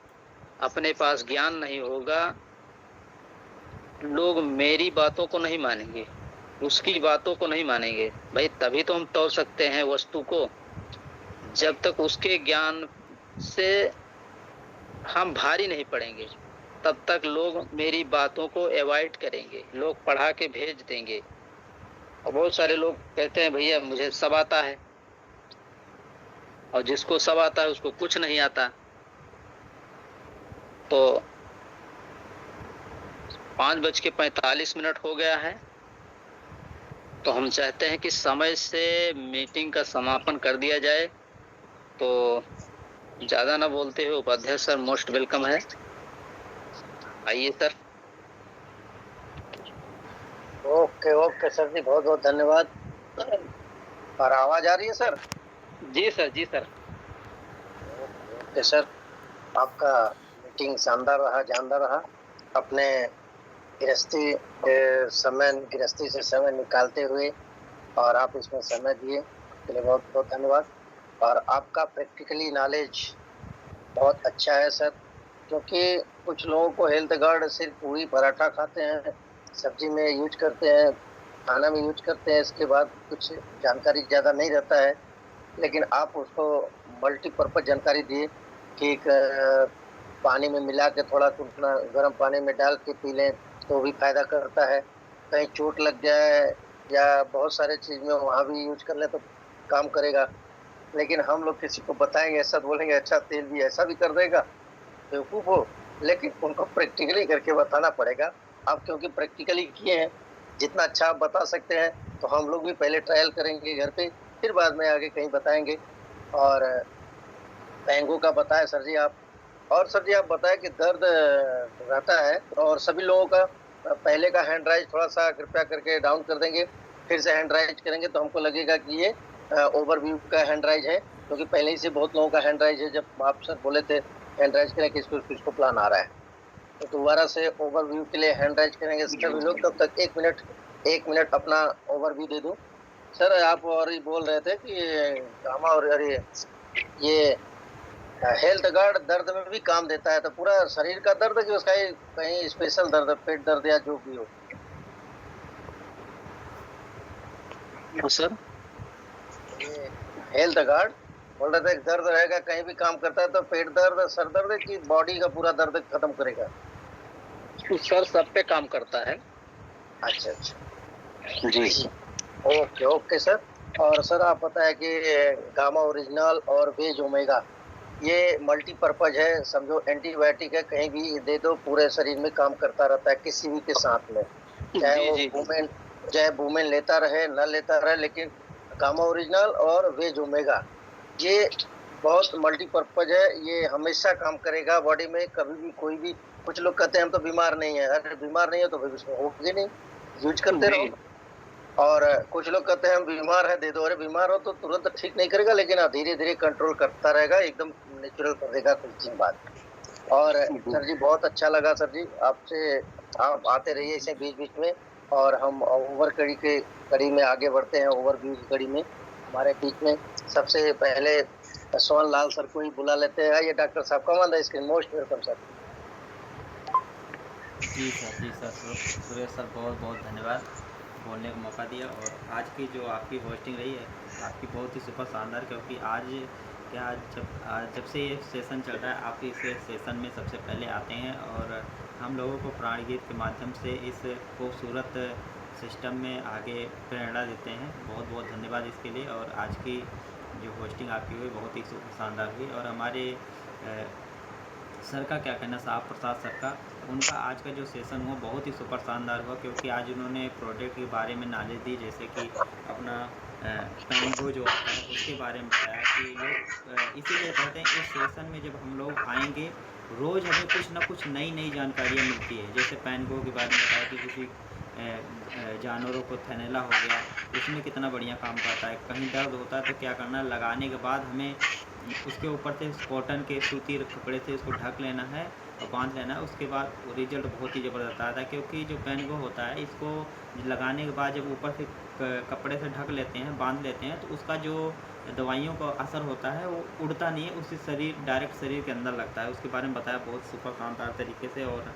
अपने पास ज्ञान नहीं होगा, लोग मेरी बातों को नहीं मानेंगे, उसकी बातों को नहीं मानेंगे। भाई तभी तो हम तौल सकते हैं वस्तु को, जब तक उसके ज्ञान से हम भारी नहीं पड़ेंगे तब तक लोग मेरी बातों को अवॉइड करेंगे, लोग पढ़ा के भेज देंगे। और बहुत सारे लोग कहते हैं भैया मुझे सब आता है, और जिसको सब आता है उसको कुछ नहीं आता। तो 5:45 हो गया है, तो हम चाहते हैं कि समय से मीटिंग का समापन कर दिया जाए। तो ज्यादा ना बोलते हुए उपाध्यक्ष सर मोस्ट वेलकम है, आइए सर। ओके ओके सर जी, बहुत बहुत धन्यवाद। और आवाज आ रही है सर? जी सर, जी सर। ओके सर, आपका मीटिंग शानदार रहा, जानदार रहा। अपने गृहस्थी से समय निकालते हुए और आप इसमें समय दिए, इसके लिए बहुत बहुत धन्यवाद। और आपका प्रैक्टिकली नॉलेज बहुत अच्छा है सर, क्योंकि कुछ लोगों को हेल्थ गार्ड सिर्फ पूरी पराठा खाते हैं, सब्जी में यूज करते हैं, खाना में यूज करते हैं, इसके बाद कुछ जानकारी ज़्यादा नहीं रहता है। लेकिन आप उसको मल्टीपर्पज जानकारी दिए कि पानी में मिला के थोड़ा कुटना, गर्म पानी में डाल के पी लें तो भी फायदा करता है। कहीं चोट लग जाए या बहुत सारे चीज में वहाँ भी यूज कर ले तो काम करेगा। लेकिन हम लोग किसी को बताएंगे ऐसा, बोलेंगे अच्छा तेल भी ऐसा भी कर देगा, बेवकूफ हो। लेकिन उनको प्रैक्टिकली करके बताना पड़ेगा। आप क्योंकि प्रैक्टिकली किए हैं, जितना अच्छा आप बता सकते हैं, तो हम लोग भी पहले ट्रायल करेंगे घर पे, फिर बाद में आगे कहीं बताएंगे। और डेंगू का बताया सर जी आप। और सर जी आप बताएं कि दर्द रहता है और सभी लोगों का, पहले का हैंड राइज थोड़ा सा कृपया करके डाउन कर देंगे, फिर से हैंड राइज करेंगे तो हमको लगेगा कि ये ओवरव्यू का हैंड राइज है, क्योंकि पहले ही से बहुत लोगों का हैंड राइज है। जब आप सर बोले थे हैंड राइज करें, किसको किसको प्लान आ रहा है, तो दोबारा से ओवरव्यू के लिए हैंड राइज करेंगे सभी लोग। तब तक 1 मिनट अपना ओवरव्यू दे दूं। सर आप और ही बोल रहे थे कि गामा और अरे ये हेल्थ गार्ड दर्द में भी काम देता है, तो पूरा शरीर का दर्द कि उसका कहीं स्पेशल दर्द, पेट दर्द या जो भी हो? सर ये हेल्थ गार्ड बोल रहे थे दर्द रहेगा, कहीं भी काम करता है तो पेट दर्द, सर दर्द की बॉडी का पूरा दर्द खत्म करेगा? सर सब पे काम करता है। अच्छा अच्छा जी ओके ओके सर। और सर आप पता है कि गामा ओरिजिनल और वेज ओमेगा ये मल्टीपर्पज है, समझो एंटीबायोटिक है, कहीं भी दे दो पूरे शरीर में काम करता रहता है किसी भी के साथ में, चाहे वो वुमेन, चाहे वुमेन लेता रहे न लेता रहे। लेकिन गामा ओरिजिनल और वेज ओमेगा ये बहुत मल्टीपर्पज है, ये हमेशा काम करेगा बॉडी में, कभी भी कोई भी। कुछ लोग कहते हैं हम तो बीमार नहीं है, अरे बीमार नहीं हो तो फिर उसमें होगी नहीं, यूज करते रहो। और कुछ लोग कहते हैं हम बीमार है दे दो, अरे बीमार हो तो तुरंत ठीक नहीं करेगा, लेकिन धीरे धीरे कंट्रोल करता रहेगा, एकदम नेचुरल कर देगा कुछ दिन बाद। और सर जी बहुत अच्छा लगा सर जी आपसे, आप आते रहिए इसे बीच बीच में, और हम ओवर कड़ी में आगे बढ़ते हैं, ओवरव्यू की कड़ी में। हमारे बीच में सबसे पहले सोहन लाल सर को ही बुला लेते हैं। आइए डॉक्टर साहब, come on the screen, most welcome sir. जी सर सुरेश सर बहुत बहुत धन्यवाद बोलने का मौका दिया। और आज की जो आपकी होस्टिंग रही है आपकी बहुत ही सुपर शानदार, क्योंकि आज जब से ये सेशन चल रहा है आप इस सेशन में सबसे पहले आते हैं और हम लोगों को प्राण गीत के माध्यम से इस खूबसूरत सिस्टम में आगे प्रेरणा देते हैं। बहुत बहुत धन्यवाद इसके लिए। और आज की जो होस्टिंग आपकी हुई बहुत ही शानदार हुई। और हमारे सर का क्या कहना, साहब प्रसाद सर का, उनका आज का जो सेशन हुआ बहुत ही सुपर शानदार हुआ, क्योंकि आज उन्होंने प्रोडक्ट के बारे में नॉलेज दी, जैसे कि अपना पैनगो जो आता है उसके बारे में बताया कि लोग इसीलिए कहते हैं इस सेशन में जब हम लोग आएंगे रोज़ हमें कुछ ना कुछ नई नई जानकारियाँ मिलती है। जैसे पैनगो के बारे में बताया कि किसी जानवरों को थैलेला हो गया, उसमें कितना बढ़िया काम करता है। कहीं दर्द होता है तो क्या करना है, लगाने के बाद हमें उसके ऊपर से कॉटन के सूती कपड़े से उसको ढक लेना है और बांध लेना है। उसके बाद रिजल्ट बहुत ही ज़बरदस्त आता है, क्योंकि जो पैनगो होता है इसको लगाने के बाद जब ऊपर से कपड़े से ढक लेते हैं, बांध लेते हैं, तो उसका जो दवाइयों का असर होता है वो उड़ता नहीं है, उससे शरीर डायरेक्ट शरीर के अंदर लगता है। उसके बारे में बताया बहुत सुपर शानदार तरीके से। और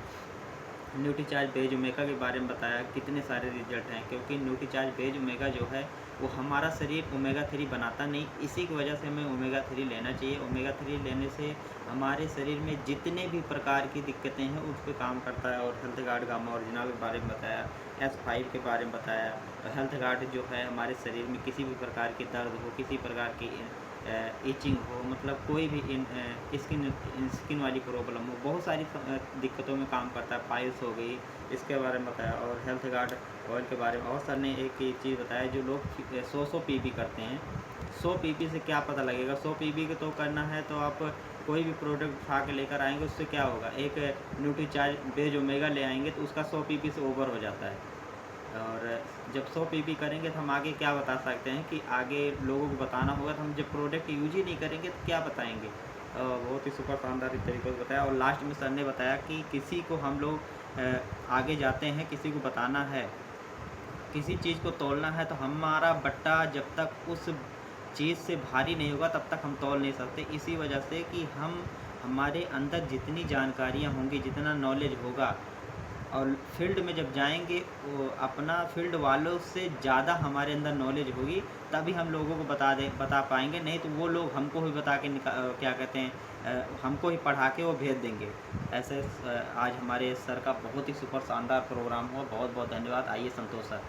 न्यूट्रीचार्ज बेज ओमेगा के बारे में बताया कितने सारे रिजल्ट हैं, क्योंकि न्यूट्रीचार्ज बेज ओमेगा जो है वो हमारा शरीर ओमेगा 3 बनाता नहीं, इसी की वजह से हमें ओमेगा 3 लेना चाहिए। ओमेगा 3 लेने से हमारे शरीर में जितने भी प्रकार की दिक्कतें हैं उस पर काम करता है। और हेल्थ गार्ड गामा ओरिजिनल के बारे में बताया, S5 के बारे में बताया। तो हेल्थ गार्ड जो है हमारे शरीर में किसी भी प्रकार की दर्द हो, किसी प्रकार की इचिंग हो, मतलब कोई भी स्किन वाली प्रॉब्लम हो, बहुत सारी दिक्कतों में काम करता है। पाइल्स हो गई, इसके बारे में बताया। और हेल्थ गार्ड ऑयल के बारे में और सर ने एक चीज़ बताया, जो लोग 100 पीपी करते हैं, 100 पीपी से क्या पता लगेगा। 100 पीपी के तो करना है तो आप कोई भी प्रोडक्ट उठा के लेकर आएंगे, उससे क्या होगा, एक न्यूट्रीचार्ज बेज ओमेगा ले आएंगे तो उसका 100 पीपी से ओवर हो जाता है। और जब 100 पीपी करेंगे तो हम आगे क्या बता सकते हैं कि आगे लोगों को बताना होगा। तो हम जब प्रोडक्ट यूज ही नहीं करेंगे तो क्या बताएंगे। बहुत ही सुपर शानदार तरीके से बताया। और लास्ट में सर ने बताया कि किसी को हम लोग आगे जाते हैं, किसी को बताना है, किसी चीज़ को तोलना है, तो हमारा बट्टा जब तक उस चीज़ से भारी नहीं होगा तब तक हम तोल नहीं सकते। इसी वजह से कि हमारे अंदर जितनी जानकारियाँ होंगी, जितना नॉलेज होगा, और फील्ड में जब जाएंगे वो अपना फील्ड वालों से ज़्यादा हमारे अंदर नॉलेज होगी, तभी हम लोगों को बता पाएंगे। नहीं तो वो लोग हमको ही बता के क्या कहते हैं, हमको ही पढ़ा के वो भेज देंगे। ऐसे आज हमारे सर का बहुत ही सुपर शानदार प्रोग्राम हुआ। बहुत बहुत धन्यवाद। आइए संतोष सर,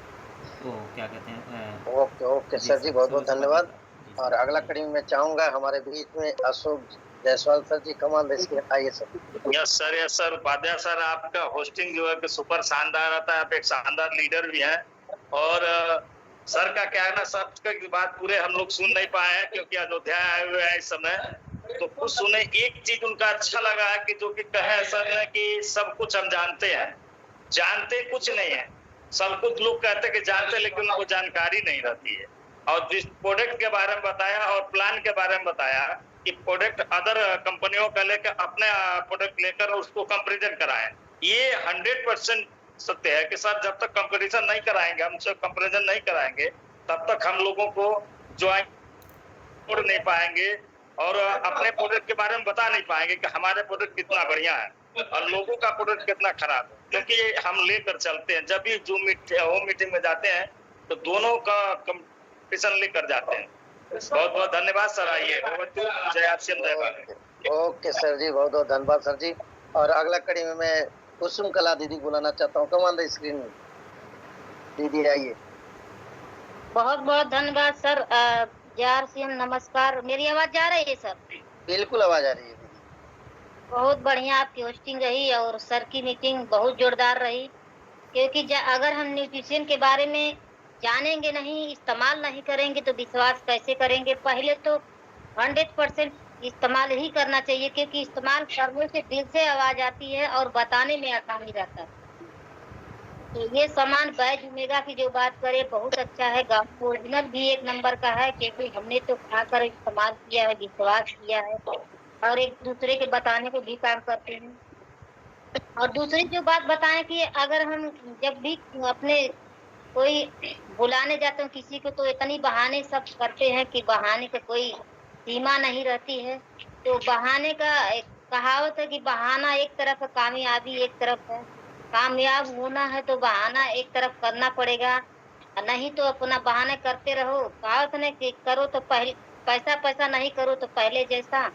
वो क्या कहते हैं, ओके ओके जी सर जी, सर, बहुत बहुत सूर्य सर धन्यवाद। जी और सर, अगला जी कड़ी में चाहूंगा हमारे बीच में अशोक जायसवाल सर जी, कमाल इसके आइए sir. Yes sir Upadhyay sir, आपका होस्टिंग जो है कि सुपर शानदार आता है। आप एक शानदार लीडर भी हैं। और सर का क्या है ना, सर की बात पूरे हम लोग सुन नहीं पाए हैं क्योंकि अयोध्या आए हुए हैं इस समय। तो कुछ सुने, एक चीज उनका अच्छा लगा है कि जो कि कहे सर ने कि सब कुछ हम जानते हैं, जानते कुछ नहीं है। सब कुछ लोग कहते हैं कि जानते, लेकिन उनको जानकारी नहीं रहती है। और जिस प्रोडक्ट के बारे में बताया और प्लान के बारे में बताया कि प्रोडक्ट अदर कंपनियों का लेकर अपने प्रोडक्ट लेकर उसको कंपैरिजन कराएं, ये 100% सत्य है कि सर जब तक कंपैरिजन नहीं कराएंगे, हमसे कंपैरिजन नहीं कराएंगे, तब तक हम लोगों को जो छोड़ नहीं पाएंगे और अपने प्रोडक्ट के बारे में बता नहीं पाएंगे कि हमारे प्रोडक्ट कितना बढ़िया है और लोगों का प्रोडक्ट कितना खराब है। क्योंकि हम लेकर चलते हैं, जब भी जूम होम मीटिंग में जाते हैं तो दोनों का कंपटीशन लेकर जाते हैं। बहुत बहुत धन्यवाद सर। आइए जय आसिम ओके सर जी, बहुत बहुत धन्यवाद सर जी। और अगला कड़ी में मैं कुसुम कला दीदी बुलाना चाहता हूँ। कमाल स्क्रीन दीदी आइए। बहुत बहुत धन्यवाद सर। जार सिंह नमस्कार, मेरी आवाज जा रही है सर? बिल्कुल आवाज आ रही है दीदी। बहुत बढ़िया आपकी होस्टिंग रही और सर की मीटिंग बहुत जोरदार रही। क्योंकि अगर हम न्यूट्रिशन के बारे में जानेंगे नहीं, इस्तेमाल नहीं करेंगे तो विश्वास कैसे करेंगे। पहले तो 100% इस्तेमाल ही करना चाहिए, क्योंकि इस्तेमाल करने से दिल से आवाज आती है और बताने में आसानी रहता है। तो ये सामान बैज ओमेगा की जो बात करें, बहुत अच्छा है। ओरिजिनल भी एक नंबर का है, क्योंकि हमने तो खाकर इस्तेमाल किया है, विश्वास किया है और एक दूसरे के बताने को भी काम करते हैं। और दूसरी जो बात बताएं कि अगर हम जब भी अपने कोई बुलाने जाते हैं किसी को, तो इतनी बहाने सब करते हैं कि बहाने का कोई सीमा नहीं रहती है। तो बहाने का एक कहावत है कि बहाना एक तरफ है, कामयाबी एक तरफ है। कामयाब होना है तो बहाना एक तरफ करना पड़ेगा, नहीं तो अपना बहाने करते रहो। कहावत नहीं कि करो तो पहले पैसा, पैसा नहीं करो तो पहले जैसा।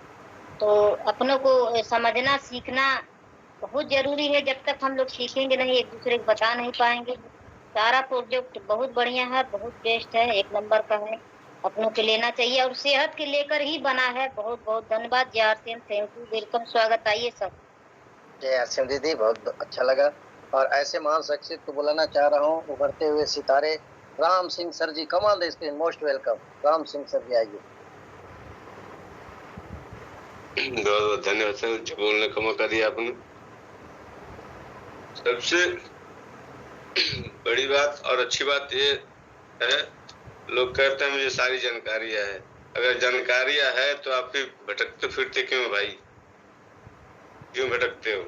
तो अपनों को समझना सीखना बहुत जरूरी है। जब तक हम लोग सीखेंगे नहीं, एक दूसरे को बता नहीं पाएंगे। सारा प्रोजेक्ट बहुत बढ़िया है, बहुत बेस्ट है, एक नंबर का है, अपनों के लेना चाहिए और सेहत के लेकर ही बना है। बहुत बहुत धन्यवाद। जय थैंक यू, वेलकम, स्वागत। आइए सब। जय आसिम दीदी, बहुत अच्छा लगा। और ऐसे महान शख्सियत को बुलाना चाह रहा हूँ, उभरते हुए सितारे Ram Singh sir ji, come on the screen, most welcome. Ram Singh sir ji आइए। बहुत बहुत धन्यवाद सर, जो बोलने का मौका दिया आपने। सबसे बड़ी बात और अच्छी बात ये है, लोग कहते हैं मुझे सारी जानकारियां है। अगर जानकारियां है तो आप फिर भटकते फिरते क्यों भाई, क्यों भटकते हो?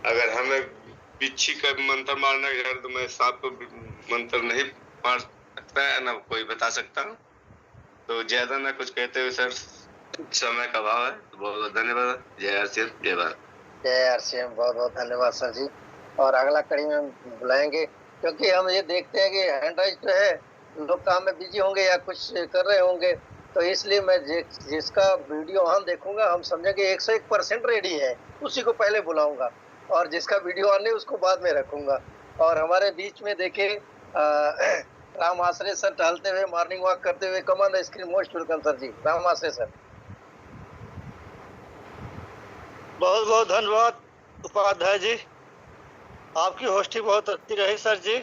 अगर हमें बिच्छी का मंत्र मारना है तो मैं सांप को मंत्र नहीं मार सकता है ना कोई बता सकता हूँ। तो ज्यादा ना कुछ कहते हुए सर, समय का अभाव है, तो बहुत बहुत धन्यवाद। जय आरसीएम, जय भारत। जय आरसीएम, बहुत बहुत धन्यवाद सर जी। और अगला कड़ी में बुलाएंगे, क्योंकि हम ये देखते हैं कि हैंड राइज जो है, लोग काम में बिजी होंगे या कुछ कर रहे होंगे, तो इसलिए मैं जिसका वीडियो ऑन देखूंगा, हम समझेंगे 101% रेडी है, उसी को पहले बुलाऊंगा, और जिसका वीडियो ऑन नहीं उसको बाद में रखूंगा। और हमारे बीच में देखे राम आश्रय सर टहलते हुए, मॉर्निंग वॉक करते हुए, come on the screen, most welcome sir ji. Ram Ashray sir. बहुत बहुत धन्यवाद उपाध्याय जी, आपकी होस्टिंग बहुत अच्छी रही सर जी।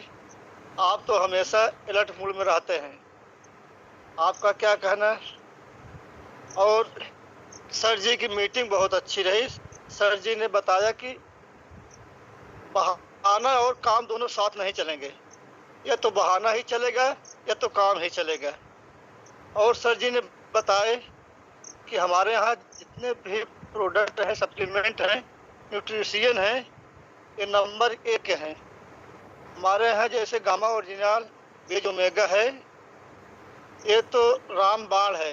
आप तो हमेशा अलर्ट मूड में रहते हैं, आपका क्या कहना है? और सर जी की मीटिंग बहुत अच्छी रही। सर जी ने बताया कि बहाना और काम दोनों साथ नहीं चलेंगे, या तो बहाना ही चलेगा या तो काम ही चलेगा। और सर जी ने बताए कि हमारे यहाँ जितने भी प्रोडक्ट हैं, सप्लीमेंट हैं, न्यूट्रिशियन हैं, ये नंबर 1 हैं। हमारे यहाँ जैसे गामा ओरिजिनल, बेज ओमेगा है, ये तो रामबाण है,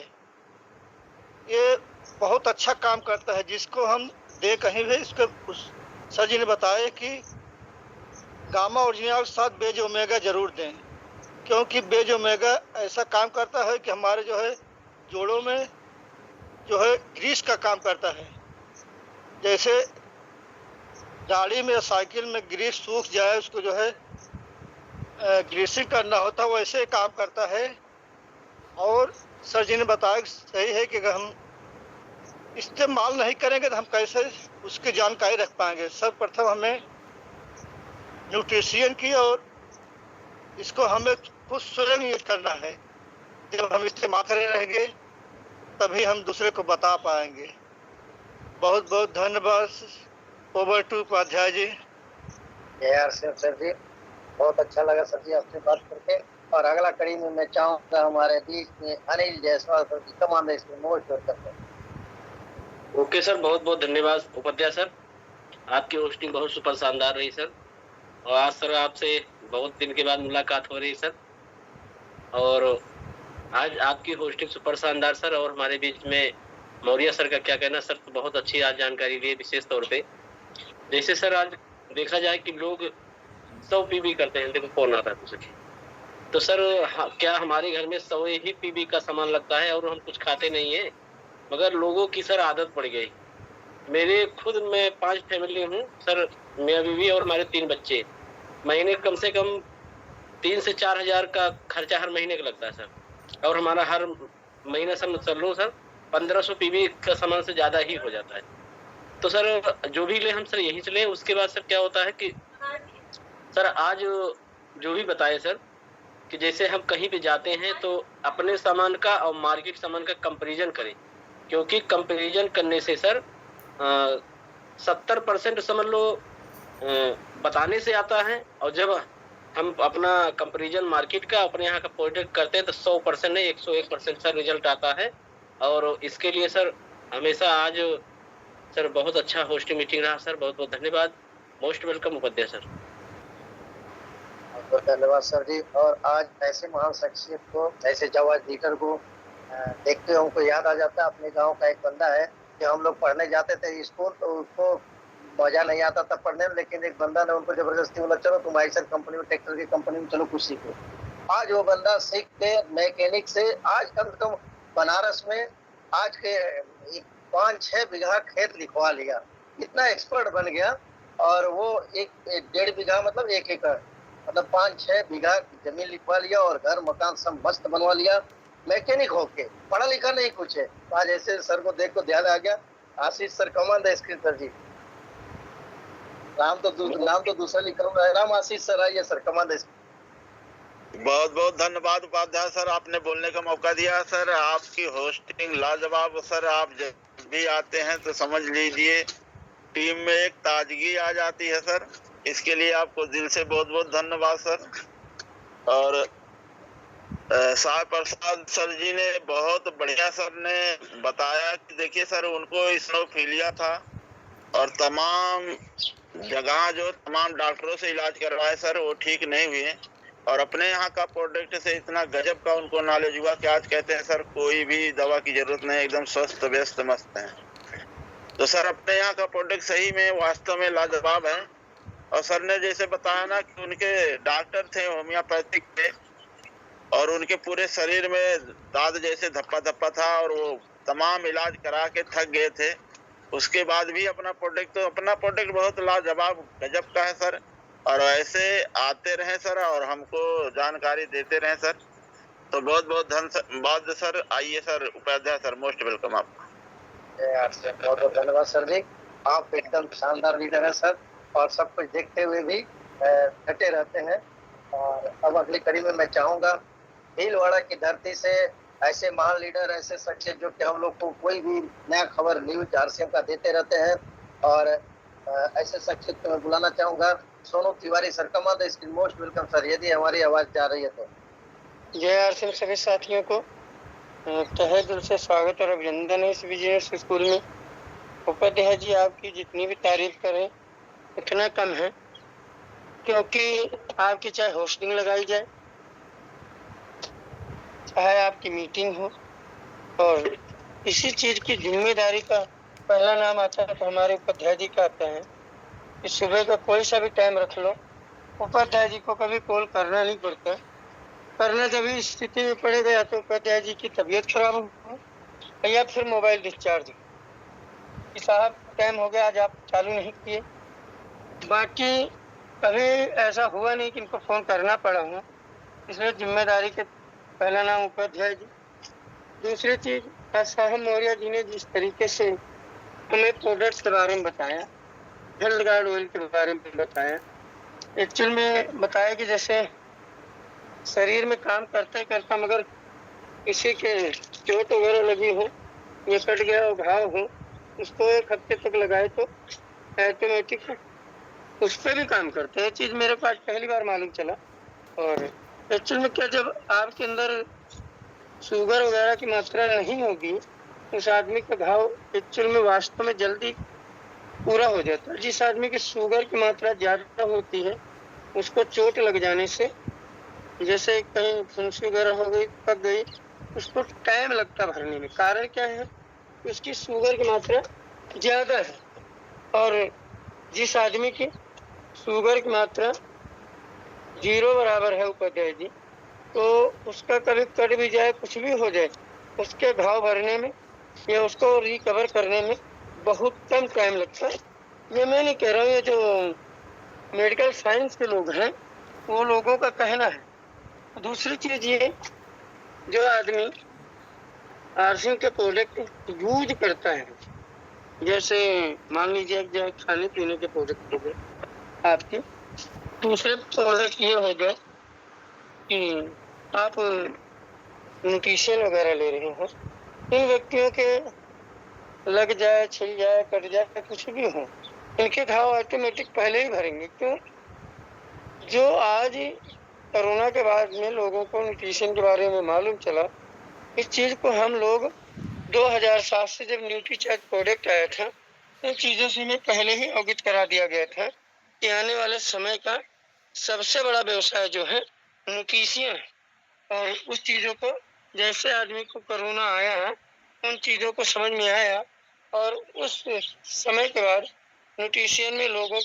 ये बहुत अच्छा काम करता है। जिसको हम दे कहीं भी, इसके सर जी ने बताया कि गामा ओरिजिनल साथ बेज ओमेगा जरूर दें, क्योंकि बेज ओमेगा ऐसा काम करता है कि हमारे जो है जोड़ों में जो है ग्रीस का काम करता है। जैसे गाड़ी में या साइकिल में ग्रीस सूख जाए, उसको जो है ग्रीसिंग करना होता है, वैसे काम करता है। और सर जी ने बताया सही है कि अगर हम इस्तेमाल नहीं करेंगे तो हम कैसे उसकी जानकारी रख पाएंगे। सर्वप्रथम हमें न्यूट्रिशियन की और इसको हमें खुद स्वयं यूज करना है। जब हम इस्तेमाल कर रहेंगे तभी हम दूसरे को बता पाएंगे। बहुत बहुत धन्यवाद। Over to Upadhyay ji. जय आरसीएम सर जी, बहुत अच्छा लगा सर जी आपसे बात करके। और अगला कड़ी में मैं चाहूंगा हमारे बीच में Anil Jaiswal sir ji, come on the screen, most welcome. Okay sir, बहुत बहुत धन्यवाद उपाध्याय सर, आपकी होस्टिंग बहुत सुपर शानदार रही सर। और आज सर आपसे बहुत दिन के बाद मुलाकात हो रही सर, और आज आपकी होस्टिंग सुपर शानदार सर। और हमारे बीच में मौर्य सर का क्या कहना सर, तो बहुत अच्छी आज जानकारी दी विशेष तौर पे। जैसे सर आज देखा जाए कि लोग 100 पीबी करते हैं, देखो कौन आता है तो सर क्या हमारे घर में 100 ही पीबी का सामान लगता है और हम कुछ खाते नहीं है, मगर लोगों की सर आदत पड़ गई। मेरे खुद मैं 5 फैमिली हूँ सर, मैं बीवी और हमारे 3 बच्चे। महीने कम से कम 3 से 4 हजार का खर्चा हर महीने का लगता है सर। और हमारा हर महीना सर चल लो सर 1500 पीबी का सामान से ज्यादा ही हो जाता है। तो सर जो भी ले हम सर यही चले। उसके बाद सर क्या होता है कि सर आज जो भी बताए सर कि जैसे हम कहीं पे जाते हैं तो अपने सामान का और मार्केट सामान का कंपैरिजन करें, क्योंकि कंपैरिजन करने से सर 70% समझ लो बताने से आता है, और जब हम अपना कंपैरिजन मार्केट का अपने यहाँ का प्रोडक्ट करते हैं तो 100% नहीं 101% सर रिजल्ट आता है। और इसके लिए सर हमेशा आज सर बहुत अच्छा होस्टिंग मीटिंग रहा सर, बहुत बहुत धन्यवाद। Most welcome Upadhyay sir. बहुत धन्यवाद सर जी। और आज ऐसे महान शख्सियत को, ऐसे जाबाज लीडर को देखते हुए हमको याद आ जाता है, अपने गांव का एक बंदा है कि हम लोग पढ़ने जाते थे स्कूल, तो उसको मजा नहीं आता था पढ़ने में, लेकिन एक बंदा ने उनको जबरदस्ती बोला चलो तुम आइसर कंपनी में, ट्रैक्टर की कंपनी में चलो कुछ सीखो। आज वो बंदा सीख के मैकेनिक से आज कम से कम बनारस में आज के 5-6 बीघा खेत लिखवा लिया, इतना एक्सपर्ट बन गया। और वो 1.5 बीघा मतलब 1 एकड़ मतलब 5-6 बीघा जमीन लिखवा लिया और घर मकान सब मस्त बनवा लिया, मैकेनिक होके, पढ़ा लिखा नहीं कुछ है। आज ऐसे सर को देख को ध्यान आ गया। आशीष सर, कमांड है स्क्रीन सर जी। नाम तो दूसरा लिखा हुआ है, राम आशीष सर, आइए सर, कमांड है। बहुत बहुत धन्यवाद उपाध्याय सर, आपने बोलने का मौका दिया सर। आपकी होस्टिंग लाजवाब सर। आप जब भी आते हैं तो समझ लीजिए टीम में एक ताजगी आ जाती है सर। इसके लिए आपको दिल से बहुत बहुत धन्यवाद सर। और साय प्रसाद सर जी ने बहुत बढ़िया सर ने बताया कि देखिए सर उनको स्नोफीलिया था और तमाम जगह जो तमाम डॉक्टरों से इलाज करवाए सर वो ठीक नहीं हुए, और अपने यहाँ का प्रोडक्ट से इतना गजब का उनको नॉलेज हुआ कि आज कहते हैं सर कोई भी दवा की जरूरत नहीं, एकदम स्वस्थ व्यस्त मस्त है। तो सर अपने यहाँ का प्रोडक्ट सही में वास्तव में लाजवाब है। और सर ने जैसे बताया ना कि उनके डॉक्टर थे होम्योपैथिक के, और उनके पूरे शरीर में दाद जैसे धप्पा धप्पा था और वो तमाम इलाज करा के थक गए थे, उसके बाद भी अपना प्रोडक्ट बहुत लाजवाब गजब का है सर। और ऐसे आते रहे सर और हमको जानकारी देते रहे सर। तो बहुत बहुत धन्यवाद सर। आइए sir Upadhyay sir, most welcome आपका। बहुत बहुत धन्यवाद सर जी। आप एकदम शानदार लीडर हैं सर, और सब कुछ देखते हुए भी डटे रहते हैं। और अब अगली कड़ी में मैं चाहूंगा भीलवाड़ा की धरती से ऐसे महान लीडर, ऐसे शख्सियत जो कि हम लोग को कोई भी नया खबर न्यूज आरसीएम का देते रहते हैं, और ऐसे शख्सियत को मैं बुलाना चाहूंगा सोनू तिवारी सर। कमा the screen, most welcome sir, यदि हमारी आवाज जा रही है तो। जय आरसीएम सभी साथियों को तहे दिल से स्वागत और अभिनंदन है इस बिजनेस स्कूल में। उपाध्याय जी आपकी जितनी भी तारीफ करें उतना कम है, क्योंकि आपकी चाहे होस्टिंग लगाई जाए, चाहे आपकी मीटिंग हो, और इसी चीज की जिम्मेदारी का पहला नाम आता है तो हमारे उपाध्याय जी का आता है कि सुबह का कोई सा भी टाइम रख लो, उपाध्याय जी को कभी कॉल करना नहीं पड़ता। करना जब भी स्थिति में पड़ेगा या तो उपाध्याय जी की तबीयत खराब हो या फिर मोबाइल डिस्चार्ज हो कि साहब टाइम हो गया, आज आप चालू नहीं किए। बाकी कभी ऐसा हुआ नहीं कि इनको फोन करना पड़ा हो, इसलिए जिम्मेदारी के पहला नाम उपाध्याय जी। दूसरी चीज, साहब मौर्य जी ने जिस तरीके से हमें प्रोडक्ट्स के बारे में बताया, हेल्थ गार्ड ऑयल के बारे में बताया, एक्चुअल में बताया कि जैसे शरीर में काम करते करता मगर किसी के चोट वगैरह लगी हो या कट गया हो, घाव हो, उसको 1 हफ्ते तक लगाए तो ऑटोमेटिक उस पर भी काम करते हैं। चीज मेरे को आज पहली बार मालूम चला। और एक्चुअल में क्या, जब आपके अंदर शुगर वगैरह की मात्रा नहीं होगी, उस आदमी का घाव एक्चुअल में वास्तव में जल्दी पूरा हो जाता है। जिस आदमी की शुगर की मात्रा ज्यादा होती है उसको चोट लग जाने से, जैसे कहीं फुंसी वगैरह हो गई, पक गई, उसको टाइम लगता भरने में। कारण क्या है, उसकी शुगर की मात्रा ज्यादा है। और जिस आदमी की शुगर की मात्रा 0 बराबर है उपाध्याय जी, तो उसका कभी कट भी जाए, कुछ भी हो जाए, उसके घाव भरने में या उसको रिकवर करने में बहुत कम टाइम लगता है। ये मैं नहीं कह रहा हूँ, ये जो मेडिकल साइंस के लोग हैं वो लोगों का कहना है। दूसरी चीज ये, जो आदमी आरसीएम के प्रोडक्ट यूज करता है, जैसे मान लीजिए जो खाने पीने के प्रोडक्ट हो गए आपके, दूसरे प्रोडक्ट ये हो गए कि आप न्यूट्रिशन वगैरह ले रहे हो, इन व्यक्तियों के लग जाए, छिल जाए, कट जाए, कुछ भी हो, इनके घाव ऑटोमेटिक पहले ही भरेंगे। क्यों? जो आज कोरोना के बाद में लोगों को न्यूट्रिशन के बारे में मालूम चला, इस चीज को हम लोग 2007 से जब न्यूट्रीचार्ज प्रोडक्ट आया था, इन चीजों से हमें पहले ही अवगत करा दिया गया था कि आने वाले समय का सबसे बड़ा व्यवसाय जो है न्यूट्रिशन है। और उस चीजों को जैसे आदमी को कोरोना आया, उन चीजों को समझ में आया, और उस समय के बाद न्यूट्रिशन में लोगों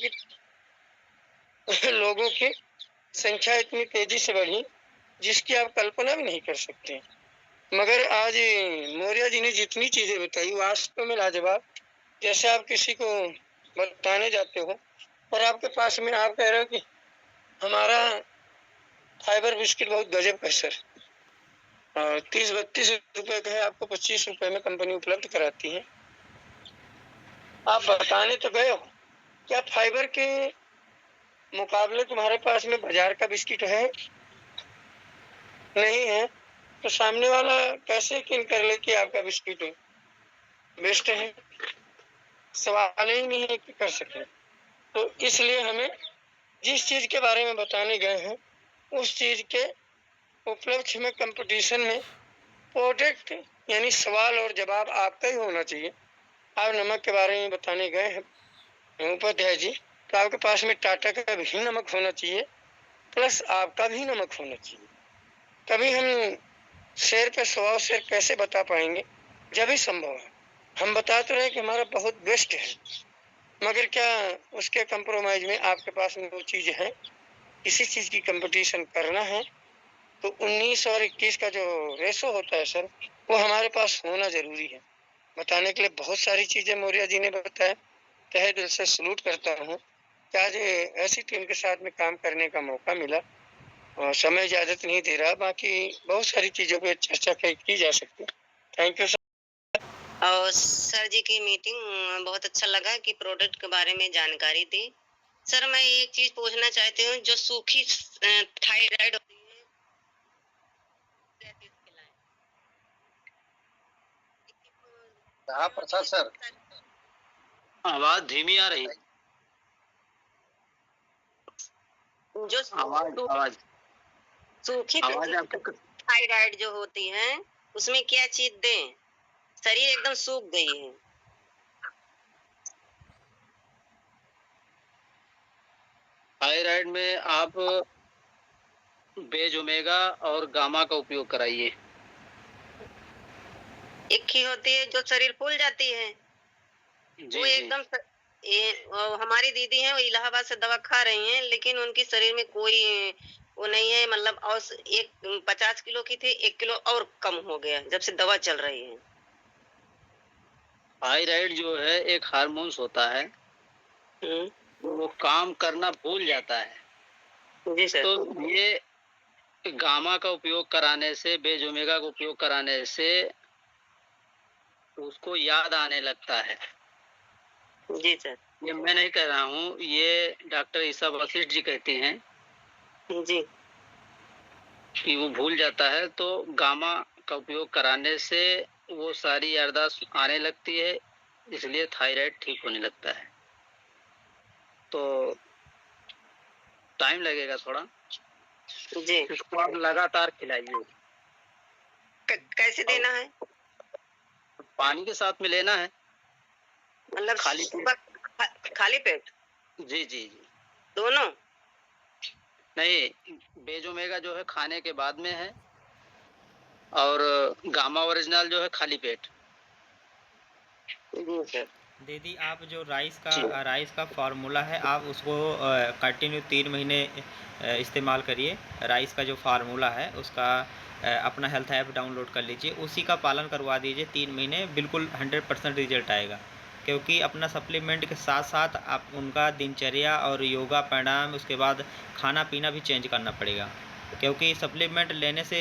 की संख्या इतनी तेजी से बढ़ी जिसकी आप कल्पना भी नहीं कर सकते। मगर आज मौर्य जी ने जितनी चीजें बताई वास्तव में लाजवाब। जैसे आप किसी को बताने जाते हो और आपके पास में आप कह रहे हो कि हमारा फाइबर बिस्किट बहुत गजब का है सर, 30-32 रुपए का है, आपको 25 रुपए में कंपनी उपलब्ध कराती है। आप बताने तो गए हो, क्या फाइबर के मुकाबले तुम्हारे पास में बाजार का बिस्किट है? नहीं है तो सामने वाला कैसे यकीन कर ले कि आपका बिस्किट बेस्ट है? सवाल ही नहीं है कि कर सके। तो इसलिए हमें जिस चीज के बारे में बताने गए हैं उस चीज के उपलक्ष्य में कंपटीशन में प्रोडक्ट यानी सवाल और जवाब आपका ही होना चाहिए। आप नमक के बारे में बताने गए हैं उपाध्याय जी, तो आपके पास में टाटा का भी नमक होना चाहिए प्लस आपका भी नमक होना चाहिए। तभी हम शेर पे 100 शेर कैसे बता पाएंगे जब ही संभव है। हम बता तो रहे कि हमारा बहुत बेस्ट है, मगर क्या उसके कंप्रोमाइज में आपके पास में वो चीज है? किसी चीज की कंपटीशन करना है तो 19 और 21 का जो रेशो होता है सर, वो हमारे पास होना जरूरी है। बताने के लिए बहुत सारी चीजें मौर्य जी ने बताया, तहे दिल से सलूट करता हूँ कि आज ऐसी टीम के साथ में काम करने का मौका मिला। और समय इजाजत नहीं दे रहा, बाकी बहुत सारी चीजों पे चर्चा की जा सकती है। Thank you sir. और सर जी की मीटिंग बहुत अच्छा लगा कि प्रोडक्ट के बारे में जानकारी दी। सर मैं एक चीज पूछना चाहती हूँ, जो सूखी थायराइड होती है हाँ प्रसाद सर, आवाज धीमी आ रही। जो सूखी थायराइड जो होती है उसमें क्या चीज दें? शरीर एकदम सूख गई है। थायराइड में आप बेज ओमेगा और गामा का उपयोग कराइए। एक ही होती है जो शरीर फूल जाती है, जी वो एकदम हमारी दीदी हैं, वो इलाहाबाद से दवा खा रही हैं, लेकिन उनके शरीर में कोई वो नहीं है, मतलब और 50 किलो की थी, 1 किलो और कम हो गया जब से दवा चल रही है। थायराइड जो है एक हार्मोन्स होता है, वो काम करना भूल जाता है। जी सर। तो ये गामा का उपयोग कराने से, बेज ओमेगा का उपयोग कराने से उसको याद आने लगता है। जी सर। ये मैं नहीं कह रहा हूँ, ये डॉक्टर ईसा वशिष्ठ जी कहते हैं जी कि वो भूल जाता है, तो गामा का उपयोग कराने से वो सारी याददाश्त आने लगती है, इसलिए थायराइड ठीक होने लगता है। तो टाइम लगेगा थोड़ा जी। इसको आप लगातार खिलाइए। कैसे देना है? पानी के साथ में लेना है, मतलब खाली पेट। खाली पेट? जी जी जी। दोनों? नहीं, बेज ओमेगा जो है खाने के बाद में है, और गामा ओरिजिनल जो है खाली पेट। जी सर। दीदी आप जो राइस का फार्मूला है, आप उसको कंटिन्यू 3 महीने इस्तेमाल करिए। राइस का जो फार्मूला है उसका अपना हेल्थ ऐप डाउनलोड कर लीजिए, उसी का पालन करवा दीजिए 3 महीने, बिल्कुल 100% रिजल्ट आएगा। क्योंकि अपना सप्लीमेंट के साथ साथ आप उनका दिनचर्या और योगा प्राणायाम, उसके बाद खाना पीना भी चेंज करना पड़ेगा, क्योंकि सप्लीमेंट लेने से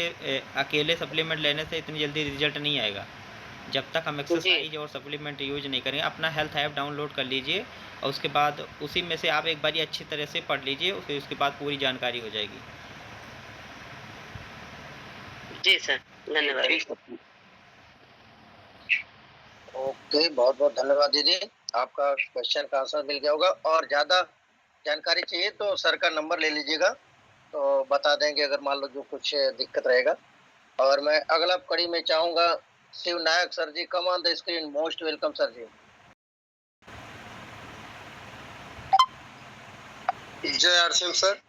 अकेले सप्लीमेंट लेने से इतनी जल्दी रिजल्ट नहीं आएगा जब तक हम एक्सरसाइज और सप्लीमेंट यूज नहीं करेंगे। अपना हेल्थ ऐप डाउनलोड कर लीजिए और उसके बाद उसी में से आप एक बार अच्छी तरह से पढ़ लीजिए, फिर उसके बाद पूरी जानकारी हो जाएगी। जी सर, धन्यवाद। ओके, बहुत बहुत धन्यवाद दीदी, आपका क्वेश्चन का आंसर मिल गया होगा। और ज्यादा जानकारी चाहिए तो सर का नंबर ले लीजिएगा, तो बता देंगे अगर मान लो जो कुछ दिक्कत रहेगा। और मैं अगला कड़ी में चाहूंगा Shiv Nayak sir ji, come on the screen, most welcome sir ji. जय आरसीएम सर,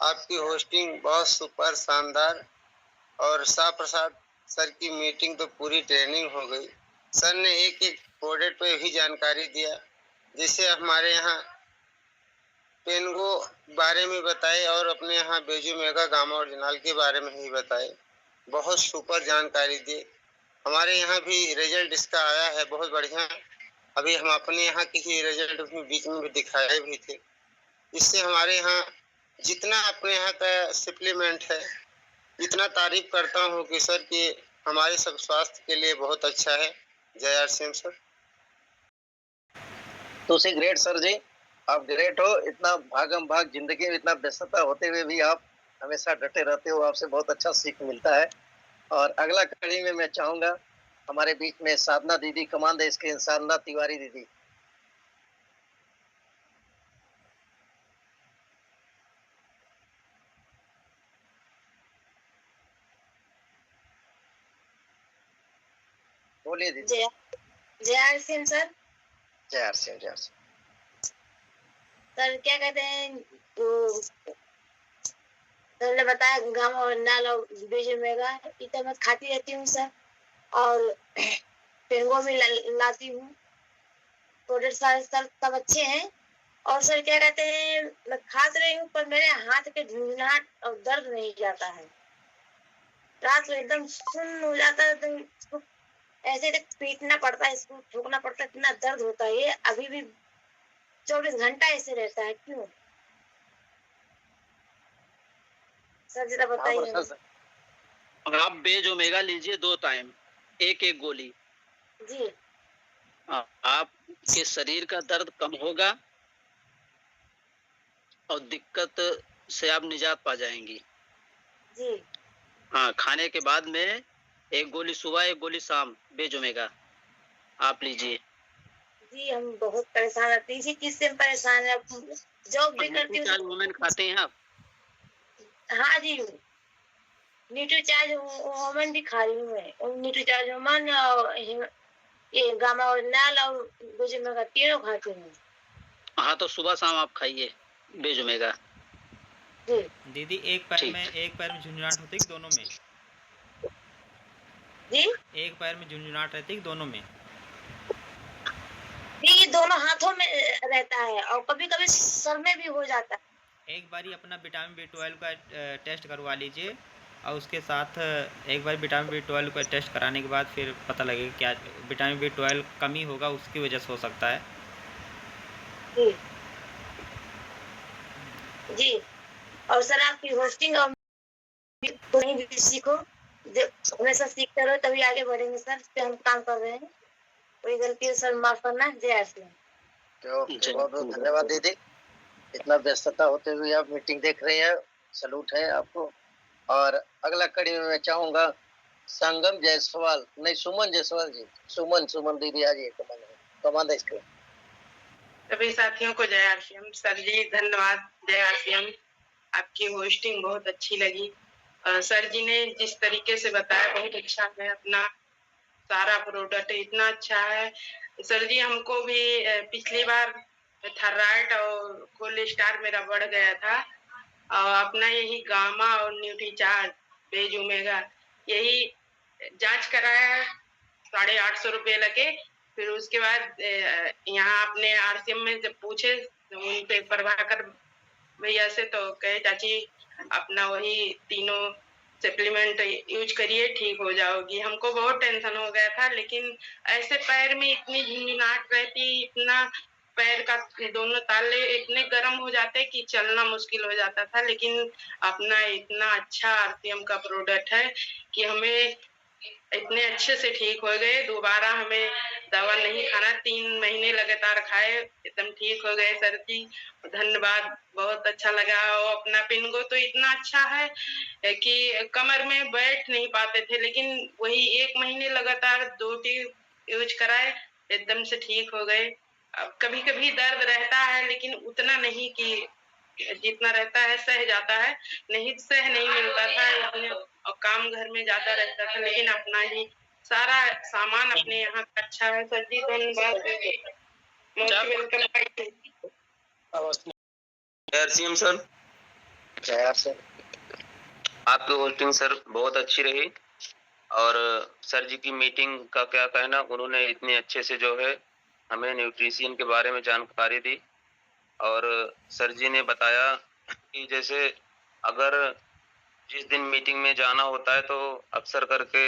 आपकी होस्टिंग बहुत सुपर शानदार, और शाह प्रसाद सर की मीटिंग तो पूरी ट्रेनिंग हो गई। सर ने एक एक प्रोडक्ट पे भी जानकारी दिया, जिससे हमारे यहाँ पेनगो बारे में बताए और अपने यहाँ बेजू मेगा गामा ओरिजिनल के बारे में ही बताए। बहुत सुपर जानकारी दी। हमारे यहाँ भी रिजल्ट इसका आया है बहुत बढ़िया। अभी हम अपने यहाँ किसी रिजल्ट बीच में भी दिखाए भी थे। इससे हमारे यहाँ जितना अपने यहाँ का सप्लीमेंट है, इतना तारीफ करता हूँ कि सर कि हमारे सब स्वास्थ्य के लिए बहुत अच्छा है। जय आरसीएम सर। तो से ग्रेट सर जी, आप ग्रेट हो। इतना भागम भाग जिंदगी में इतना व्यस्तता होते हुए भी आप हमेशा डटे रहते हो, आपसे बहुत अच्छा सीख मिलता है। और अगला कड़ी में मैं चाहूंगा हमारे बीच में साधना दीदी, कमान देश के साधना तिवारी दीदी। बोलिए दीदी। जय आर सिंह सर। जय आर सिंह, जय आर सिंह। सर क्या कहते हैं, सर ने बताया गाँव और नाल और बीज मेगा इतना मैं खाती रहती हूँ सर, और पेंगो भी लाती हूँ। प्रोडक्ट सारे सर सब अच्छे हैं। और सर क्या कहते हैं, मैं खात रही हूँ पर मेरे हाथ पे झुंझुनाहट और दर्द नहीं जाता है। रात को एकदम सुन्न हो जाता है, एकदम ऐसे पीटना पड़ता है, इसको ठोकना पड़ता है, इतना दर्द होता है। ये अभी भी 24 घंटा ऐसे रहता है, क्यों सर जरा बताइए। आप बेज ओमेगा लीजिए 2 टाइम, एक गोली जी। आपके शरीर का दर्द कम होगा और दिक्कत से आप निजात पा जाएंगी। जी। हाँ, खाने के बाद में 1 गोली सुबह 1 गोली शाम बेज ओमेगा आप लीजिए। जी हम बहुत परेशान रहते हैं, इसी चीज से हम परेशान है। जॉब भी करती हूँ। वुमेन खाते हैं आप? हाँ जी, न्यूट्रीचार्ज वुमेन भी खा रही हूँ मैं। न्यूट्रीचार्ज वुमेन और ये गामा और नाल और बेज ओमेगा तीनों खाती हूँ। हाँ तो सुबह शाम आप खाइए बेज ओमेगा। दीदी एक पैर में झुंझुनाहट होती है दोनों में? जी? एक पैर में झुंझुनाहट रहती है दोनों में? ये दोनों हाथों में रहता है और कभी कभी सर में भी हो जाता है। एक बारी अपना विटामिन B12 का टेस्ट करवा लीजिए, और उसके साथ एक बार विटामिन B12 का टेस्ट कराने के बाद फिर पता लगेगा क्या विटामिन B12 कमी होगा, उसकी वजह से हो सकता है। जी जी। और सर आपकी होस्टिंग और भी सीखो, हमेशा सीखते रहो तभी आगे बढ़ेंगे सर। इस पे हम काम कर रहे हैं, कोई गलती है सर माफ करना। जय आर सिंह। बहुत बहुत धन्यवाद दीदी, इतना व्यस्तता होते हुए आप मीटिंग देख रहे हैं, सलूट है आपको। और अगला कड़ी में मैं चाहूंगा संगम जायसवाल, नहीं सुमन जायसवाल जी, सुमन दीदी आ जाइए कमांड इसके। सभी साथियों को जय आर सिंह। सर जी धन्यवाद। जय आर सिंह, आपकी होस्टिंग बहुत अच्छी लगी। सर जी ने जिस तरीके से बताया बहुत अच्छा है, अपना सारा प्रोडक्ट इतना अच्छा है। सर जी हमको भी पिछली बार थायराइड और कोलेस्ट्रॉल मेरा बढ़ गया था, और अपना यही गामा और न्यूट्रीचार्ज बेज ओमेगा यही जांच कराया, 850 रुपये लगे। फिर उसके बाद यहाँ अपने आरसीएम में जब पूछे उन पे प्रभाकर भैया से, तो कहे चाची अपना वही तीनों सप्लीमेंट यूज करिए, ठीक हो जाओगी। हमको बहुत टेंशन हो गया था, लेकिन ऐसे पैर में इतनी झुंझुनाहट रहती, इतना पैर का दोनों ताले इतने गर्म हो जाते कि चलना मुश्किल हो जाता था। लेकिन अपना इतना अच्छा आरसीएम का प्रोडक्ट है कि हमें इतने अच्छे से ठीक हो गए। दोबारा हमें दवा नहीं खाना, 3 महीने लगातार खाए, एकदम ठीक हो गए सर जी, धन्यवाद। बहुत अच्छा लगा। और अपना पिंगो तो इतना अच्छा है कि कमर में बैठ नहीं पाते थे, लेकिन वही 1 महीने लगातार 2 ट्यूब यूज कराए, एकदम से ठीक हो गए। अब कभी कभी दर्द रहता है, लेकिन उतना नहीं कि जितना रहता है सह जाता है, नहीं सह नहीं मिलता था इसलिए, और काम घर में ज्यादा रहता था। लेकिन अपना ही सारा सामान अपने यहाँ का अच्छा है। सर जी धन्यवाद। सर आपकी होस्टिंग सर बहुत अच्छी रही, और सर जी की मीटिंग का क्या कहना, उन्होंने इतने अच्छे से जो है हमें न्यूट्रिशन के बारे में जानकारी दी। और सर जी ने बताया कि जैसे अगर जिस दिन मीटिंग में जाना होता है तो अक्सर करके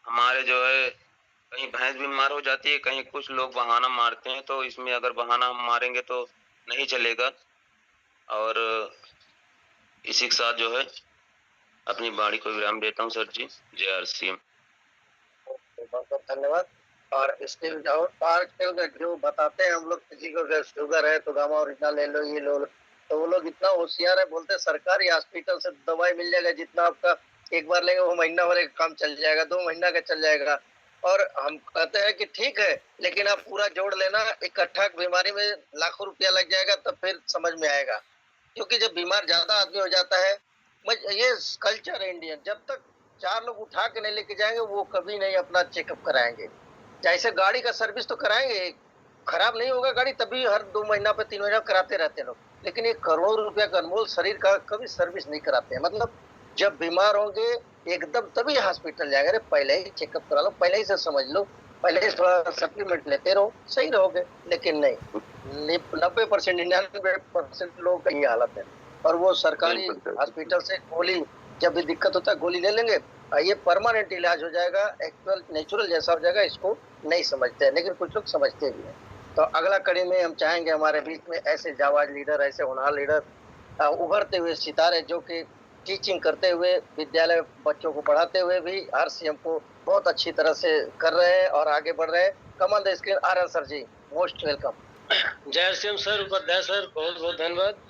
हमारे जो है कहीं भैंस बीमार हो जाती है, कहीं कुछ लोग बहाना मारते हैं, तो इसमें अगर बहाना हम मारेंगे तो नहीं चलेगा। और इसी के साथ जो है अपनी वाणी को विराम देता हूँ सर जी। जय आर सिंह। बहुत बहुत धन्यवाद। और इसके आजकल जो बताते हैं हम लोग, किसी को अगर शुगर है तो गामा ओरिजिनल ले लो, ये लो, तो वो लोग इतना होशियार है, बोलते सरकारी हॉस्पिटल से दवाई मिल जाएगा, जितना आपका एक बार लेंगे वो महीना भर का काम चल जाएगा, 2 महीना का चल जाएगा। और हम कहते हैं कि ठीक है, लेकिन आप पूरा जोड़ लेना, इकट्ठा बीमारी में लाखों रुपया लग जाएगा, तब फिर समझ में आएगा। क्योंकि जब बीमार ज्यादा आदमी हो जाता है, ये कल्चर है इंडियन, जब तक 4 लोग उठा के नहीं लेके जाएंगे वो कभी नहीं अपना चेकअप कराएंगे। जैसे गाड़ी का सर्विस तो कराएंगे, खराब नहीं होगा गाड़ी तभी हर 2 महीना पे 3 महीना कराते रहते हैं लोग, लेकिन ये करोड़ों रुपया का अनमोल शरीर का कभी सर्विस नहीं कराते हैं। मतलब जब बीमार होंगे एकदम तभी हॉस्पिटल जाएंगे। अरे पहले ही चेकअप करा लो, पहले ही से समझ लो, पहले ही थोड़ा सप्लीमेंट लेते रहो, सही रहोगे। लेकिन नहीं, 90% 99% लोगों का ये हालत है। और वो सरकारी हॉस्पिटल से गोली, जब भी दिक्कत होता है गोली ले लेंगे, ये परमानेंट इलाज हो जाएगा, एक्चुअल नेचुरल जैसा हो जाएगा, इसको नहीं समझते हैं, लेकिन कुछ लोग समझते भी हैं। तो अगला कड़ी में हम चाहेंगे हमारे बीच में ऐसे जाबाज लीडर, ऐसे होनहार लीडर, उभरते हुए सितारे जो कि टीचिंग करते हुए, विद्यालय बच्चों को पढ़ाते हुए भी आरसीएम को बहुत अच्छी तरह से कर रहे हैं और आगे बढ़ रहे हैं। Come on the screen R sir ji, most welcome. जय आरसीएम सर, उपाध्याय सर, बहुत बहुत धन्यवाद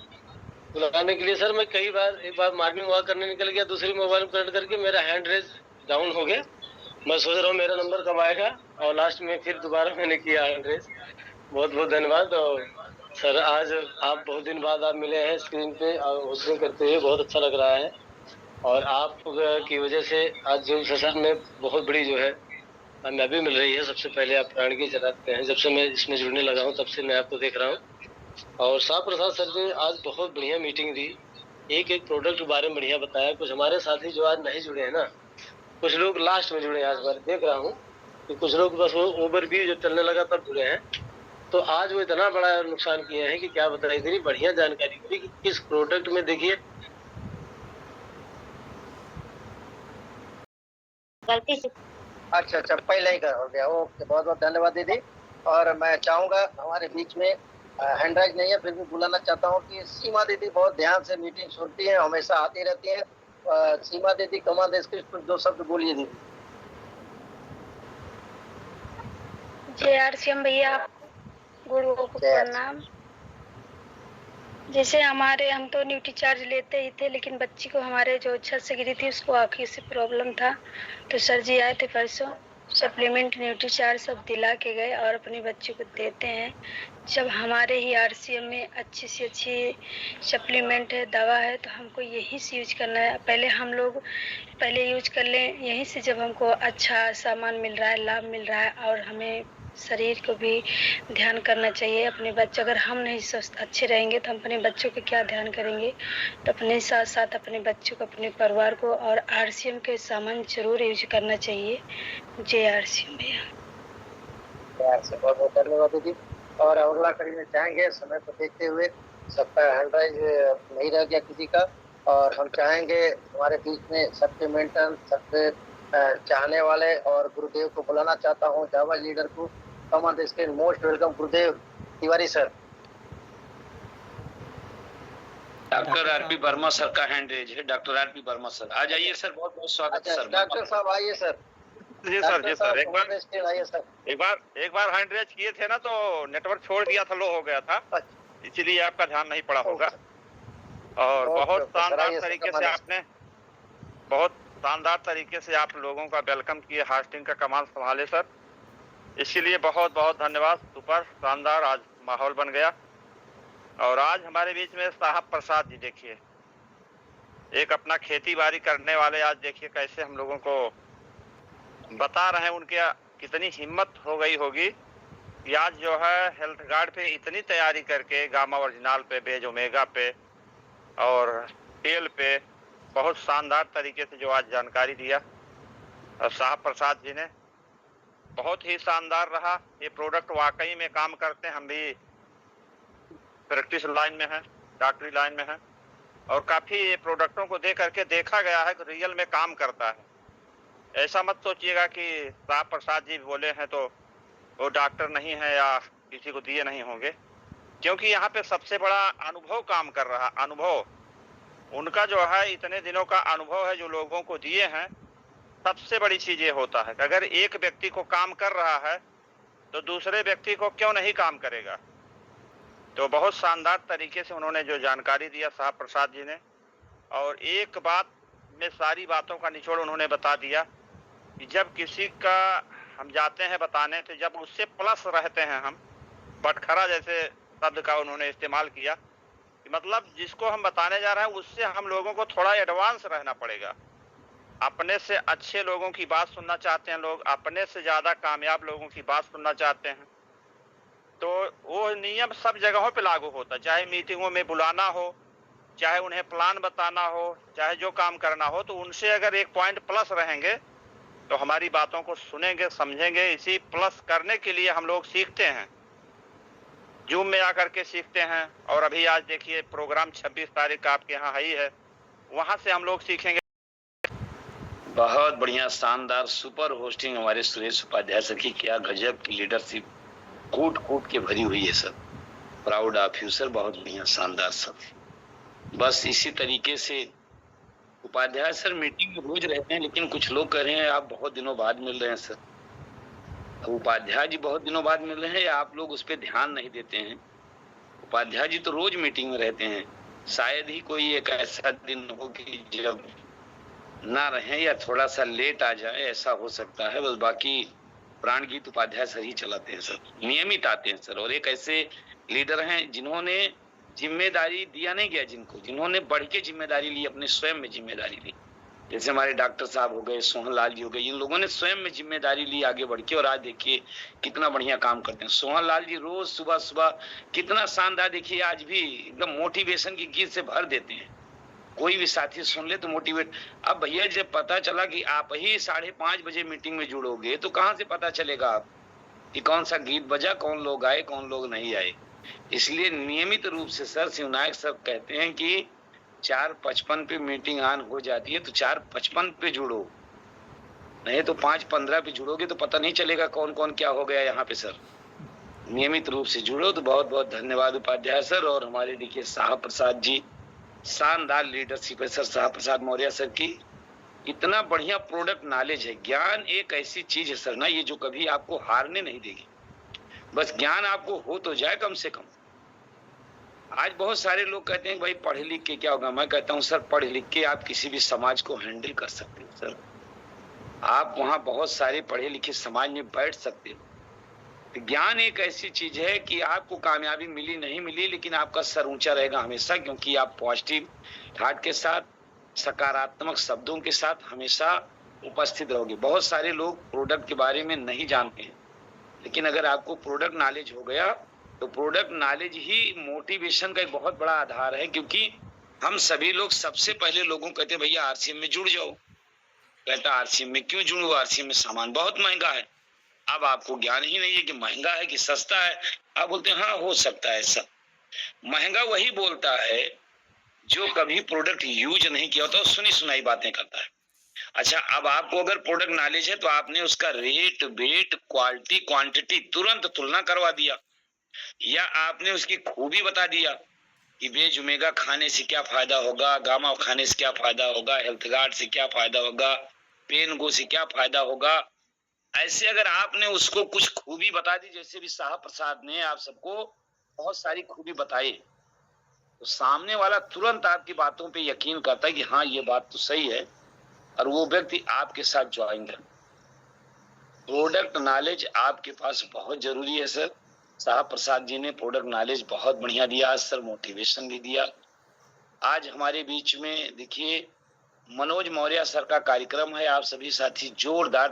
बुलाने के लिए। सर मैं कई बार, एक बार मॉर्निंग वॉक करने निकल गया, दूसरी मोबाइल में कनेक्ट करके मेरा हैंड रेज डाउन हो गया। मैं सोच रहा हूँ मेरा नंबर कब आएगा, और लास्ट में फिर दोबारा मैंने किया हैंड रेज। बहुत बहुत धन्यवाद। और सर आज आप बहुत दिन बाद आप मिले हैं स्क्रीन पे और होस्टिंग करते हुए, बहुत अच्छा लग रहा है। और आप की वजह से आज जो सेशन में बहुत बड़ी जो है कामयाबी मिल रही है। सबसे पहले आप प्राणगी चलाते हैं, जब से मैं इसमें जुड़ने लगा हूँ तब से मैं आपको देख रहा हूँ। और शाह प्रसाद सर ने आज बहुत बढ़िया मीटिंग दी, एक एक प्रोडक्ट के बारे में बढ़िया बताया। कुछ हमारे साथी जो आज नहीं जुड़े हैं ना, कुछ लोग लास्ट में जुड़े हैं, आज बार देख रहा हूँ कि कुछ लोग बस वो ओवरव्यू जो चलने लगा तब जुड़े हैं। तो आज वो इतना बड़ा नुकसान किए हैं कि क्या बताएं, इतनी बढ़िया जानकारी दी कि किस प्रोडक्ट में देखिए गलती से। अच्छा, पहले ही हो गया। ओके, बहुत बहुत धन्यवाद दीदी। और मैं चाहूंगा हमारे बीच में हैंड राइज नहीं है, फिर भी बुलाना चाहता हूँ कि सीमा दीदी बहुत ध्यान से मीटिंग सुनती है, हमेशा आती रहती है। सीमा दीदी कमाल देश के कुछ 2 शब्द बोलिए दीदी। जय आरसीएम भैया, गुरुओं को प्रणाम। जैसे हम तो ड्यूटी चार्ज लेते ही थे, लेकिन बच्ची को हमारे जो छत से गिरी थी उसको आँखी से प्रॉब्लम था, तो सर जी आए थे परसों, सप्लीमेंट ड्यूटी चार्ज सब दिला के गए और अपनी बच्ची को देते हैं। जब हमारे ही आरसीएम में अच्छी से अच्छी सप्लीमेंट है, दवा है, तो हमको यहीं से यूज करना है। पहले हम लोग यूज कर लें यहीं से, जब हमको अच्छा सामान मिल रहा है, लाभ मिल रहा है। और हमें शरीर को भी ध्यान करना चाहिए। अपने बच्चे, अगर हम नहीं स्वस्थ अच्छे रहेंगे तो हम अपने बच्चों का क्या ध्यान करेंगे। तो अपने साथ साथ अपने बच्चों को, अपने परिवार को और आरसीएम के सामान जरूर यूज करना चाहिए। जय आरसीएम भैया। बहुत बहुत धन्यवाद दीदी। और अगला कड़ी में चाहेंगे, समय को देखते हुए सबका हैंड राइज नहीं रह गया किसी का, और हम चाहेंगे हमारे बीच में सप्लीमेंटल सबसे चाहने वाले और गुरुदेव को बुलाना चाहता हूँ, जावा लीडर को। Come on the screen, most welcome Gurudev Tiwari sir. Doctor RP Verma sir का हैंड रेज है। डॉक्टर आरपी वर्मा सर आ जाइए सर, बहुत बहुत स्वागत है सर। डॉक्टर साहब आइए सर। जी सर, एक बार हैंड रेज किए थे ना तो नेटवर्क छोड़ दिया था, लो हो गया था, इसीलिए आपका ध्यान नहीं पड़ा होगा। और बहुत शानदार तरीके से आप लोगों का वेलकम किए, हास्टिंग का कमाल संभाले सर, इसके लिए बहुत बहुत धन्यवाद। सुपर शानदार आज माहौल बन गया। और आज हमारे बीच में साहब प्रसाद जी, देखिए एक अपना खेती बाड़ी करने वाले, आज देखिए कैसे हम लोगों को बता रहे हैं, उनके कितनी हिम्मत हो गई होगी कि आज जो है हेल्थ गार्ड पे इतनी तैयारी करके, गामा ओरिजिनल पे, बेज ओमेगा पे और टेल पे बहुत शानदार तरीके से जो आज जानकारी दिया और साहब प्रसाद जी ने, बहुत ही शानदार रहा। ये प्रोडक्ट वाकई में काम करते हैं। हम भी प्रैक्टिस लाइन में हैं, डॉक्टरी लाइन में हैं, और काफ़ी ये प्रोडक्टों को दे करके देखा गया है कि रियल में काम करता है। ऐसा मत सोचिएगा कि साहब प्रसाद जी बोले हैं तो वो डॉक्टर नहीं है या किसी को दिए नहीं होंगे, क्योंकि यहाँ पे सबसे बड़ा अनुभव काम कर रहा, अनुभव उनका जो है, इतने दिनों का अनुभव है जो लोगों को दिए हैं। सबसे बड़ी चीज ये होता है कि अगर एक व्यक्ति को काम कर रहा है तो दूसरे व्यक्ति को क्यों नहीं काम करेगा। तो बहुत शानदार तरीके से उन्होंने जो जानकारी दिया साहब प्रसाद जी ने, और एक बात में सारी बातों का निचोड़ उन्होंने बता दिया कि जब किसी का हम जाते हैं बताने तो जब उससे प्लस रहते हैं हम, बटखरा जैसे शब्द का उन्होंने इस्तेमाल किया कि मतलब जिसको हम बताने जा रहे हैं उससे हम लोगों को थोड़ा एडवांस रहना पड़ेगा। अपने से अच्छे लोगों की बात सुनना चाहते हैं लोग, अपने से ज़्यादा कामयाब लोगों की बात सुनना चाहते हैं। तो वो नियम सब जगहों पे लागू होता है, चाहे मीटिंगों में बुलाना हो, चाहे उन्हें प्लान बताना हो, चाहे जो काम करना हो, तो उनसे अगर एक पॉइंट प्लस रहेंगे तो हमारी बातों को सुनेंगे, समझेंगे। इसी प्लस करने के लिए हम लोग सीखते हैं, जूम में आकर के सीखते हैं। और अभी आज देखिए प्रोग्राम 26 तारीख का आपके यहाँ ही है, वहाँ से हम लोग सीखेंगे। बहुत बढ़िया, शानदार, सुपर होस्टिंग हमारे सुरेश उपाध्याय सर की। क्या गजब की लीडरशिप, कूट कूट के भरी हुई है sir. Proud of you sir, बहुत बढ़िया, शानदार सर। बस इसी तरीके से उपाध्याय सर मीटिंग में रोज रहते हैं, लेकिन कुछ लोग कह रहे हैं आप बहुत दिनों बाद मिल रहे हैं सर। तो उपाध्याय जी बहुत दिनों बाद मिल रहे हैं या आप लोग उस पर ध्यान नहीं देते हैं? उपाध्याय जी तो रोज मीटिंग में रहते हैं, शायद ही कोई एक ऐसा दिन हो कि जब ना रहे या थोड़ा सा लेट आ जाए, ऐसा हो सकता है। बस बाकी प्राण गीत उपाध्याय सर ही चलाते हैं सर, नियमित आते हैं सर। और एक ऐसे लीडर हैं जिन्होंने जिम्मेदारी दिया नहीं गया, जिन्होंने बढ़ के जिम्मेदारी ली, अपने स्वयं में जिम्मेदारी ली। जैसे हमारे डॉक्टर साहब हो गए, सोहन लाल जी हो गए, इन लोगों ने स्वयं में जिम्मेदारी ली आगे बढ़ के, और आज देखिए कितना बढ़िया काम करते हैं। सोहन लाल जी रोज सुबह सुबह कितना शानदार, देखिए आज भी एकदम मोटिवेशन की गीत से भर देते हैं। कोई भी साथी सुन ले तो मोटिवेट। अब भैया जब पता चला कि आप ही 5:30 बजे मीटिंग में जुड़ोगे, तो कहाँ से पता चलेगा आप कि कौन सा गीत बजा, कौन लोग आए, कौन लोग नहीं आए? इसलिए नियमित रूप से सर शिवनायक सर कहते हैं कि 4:55 पे मीटिंग ऑन हो जाती है, तो 4:55 पे जुड़ो, नहीं तो 5:15 पे जुड़ोगे तो पता नहीं चलेगा कौन कौन क्या हो गया यहाँ पे सर। नियमित रूप से जुड़ो। तो बहुत बहुत धन्यवाद उपाध्याय सर। और हमारे देखिए साहब प्रसाद जी, शानदार लीडरशिप है सर साहब प्रसाद मौर्य सर की। इतना बढ़िया प्रोडक्ट नॉलेज है। ज्ञान एक ऐसी चीज है सर ना, ये जो कभी आपको हारने नहीं देगी। बस ज्ञान आपको हो तो जाए कम से कम। आज बहुत सारे लोग कहते हैं भाई पढ़े लिख के क्या होगा। मैं कहता हूँ सर पढ़े लिख के आप किसी भी समाज को हैंडल कर सकते हो सर। आप वहाँ बहुत सारे पढ़े लिखे समाज में बैठ सकते हो। ज्ञान एक ऐसी चीज है कि आपको कामयाबी मिली नहीं मिली, लेकिन आपका सर ऊंचा रहेगा हमेशा, क्योंकि आप पॉजिटिव थॉट के साथ, सकारात्मक शब्दों के साथ हमेशा उपस्थित रहोगे। बहुत सारे लोग प्रोडक्ट के बारे में नहीं जानते हैं, लेकिन अगर आपको प्रोडक्ट नॉलेज हो गया तो प्रोडक्ट नॉलेज ही मोटिवेशन का एक बहुत बड़ा आधार है। क्योंकि हम सभी लोग सबसे पहले लोगों कहते हैं भैया आरसीएम में जुड़ जाओ। कहता आरसीएम में क्यों जुड़ूं, आरसीएम में सामान बहुत महंगा है। अब आपको ज्ञान ही नहीं है कि महंगा है कि सस्ता है। आप बोलते हैं हाँ हो सकता है ऐसा। महंगा वही बोलता है जो कभी प्रोडक्ट यूज नहीं किया होता, सुनी सुनाई बातें करता है। अच्छा, अब आपको अगर प्रोडक्ट नॉलेज है तो आपने उसका रेट, वेट, क्वालिटी, क्वांटिटी तुरंत तुलना करवा दिया, या आपने उसकी खूबी बता दिया कि वेज ओमेगा खाने से क्या फायदा होगा, गामा खाने से क्या फायदा होगा, हेल्थ गार्ड से क्या फायदा होगा, पेन गो से क्या फायदा होगा। ऐसे अगर आपने उसको कुछ खूबी बता दी, जैसे भी साहब प्रसाद ने आप सबको बहुत सारी खूबी बताई, तो सामने वाला तुरंत आपकी बातों पे यकीन करता है कि हाँ ये बात तो सही है, और वो व्यक्ति आपके साथ ज्वाइन कर। प्रोडक्ट नॉलेज आपके पास बहुत जरूरी है सर। साहब प्रसाद जी ने प्रोडक्ट नॉलेज बहुत बढ़िया दिया आज सर, मोटिवेशन भी दिया। आज हमारे बीच में देखिए मनोज मौर्य सर का कार्यक्रम है। आप सभी साथी जोरदार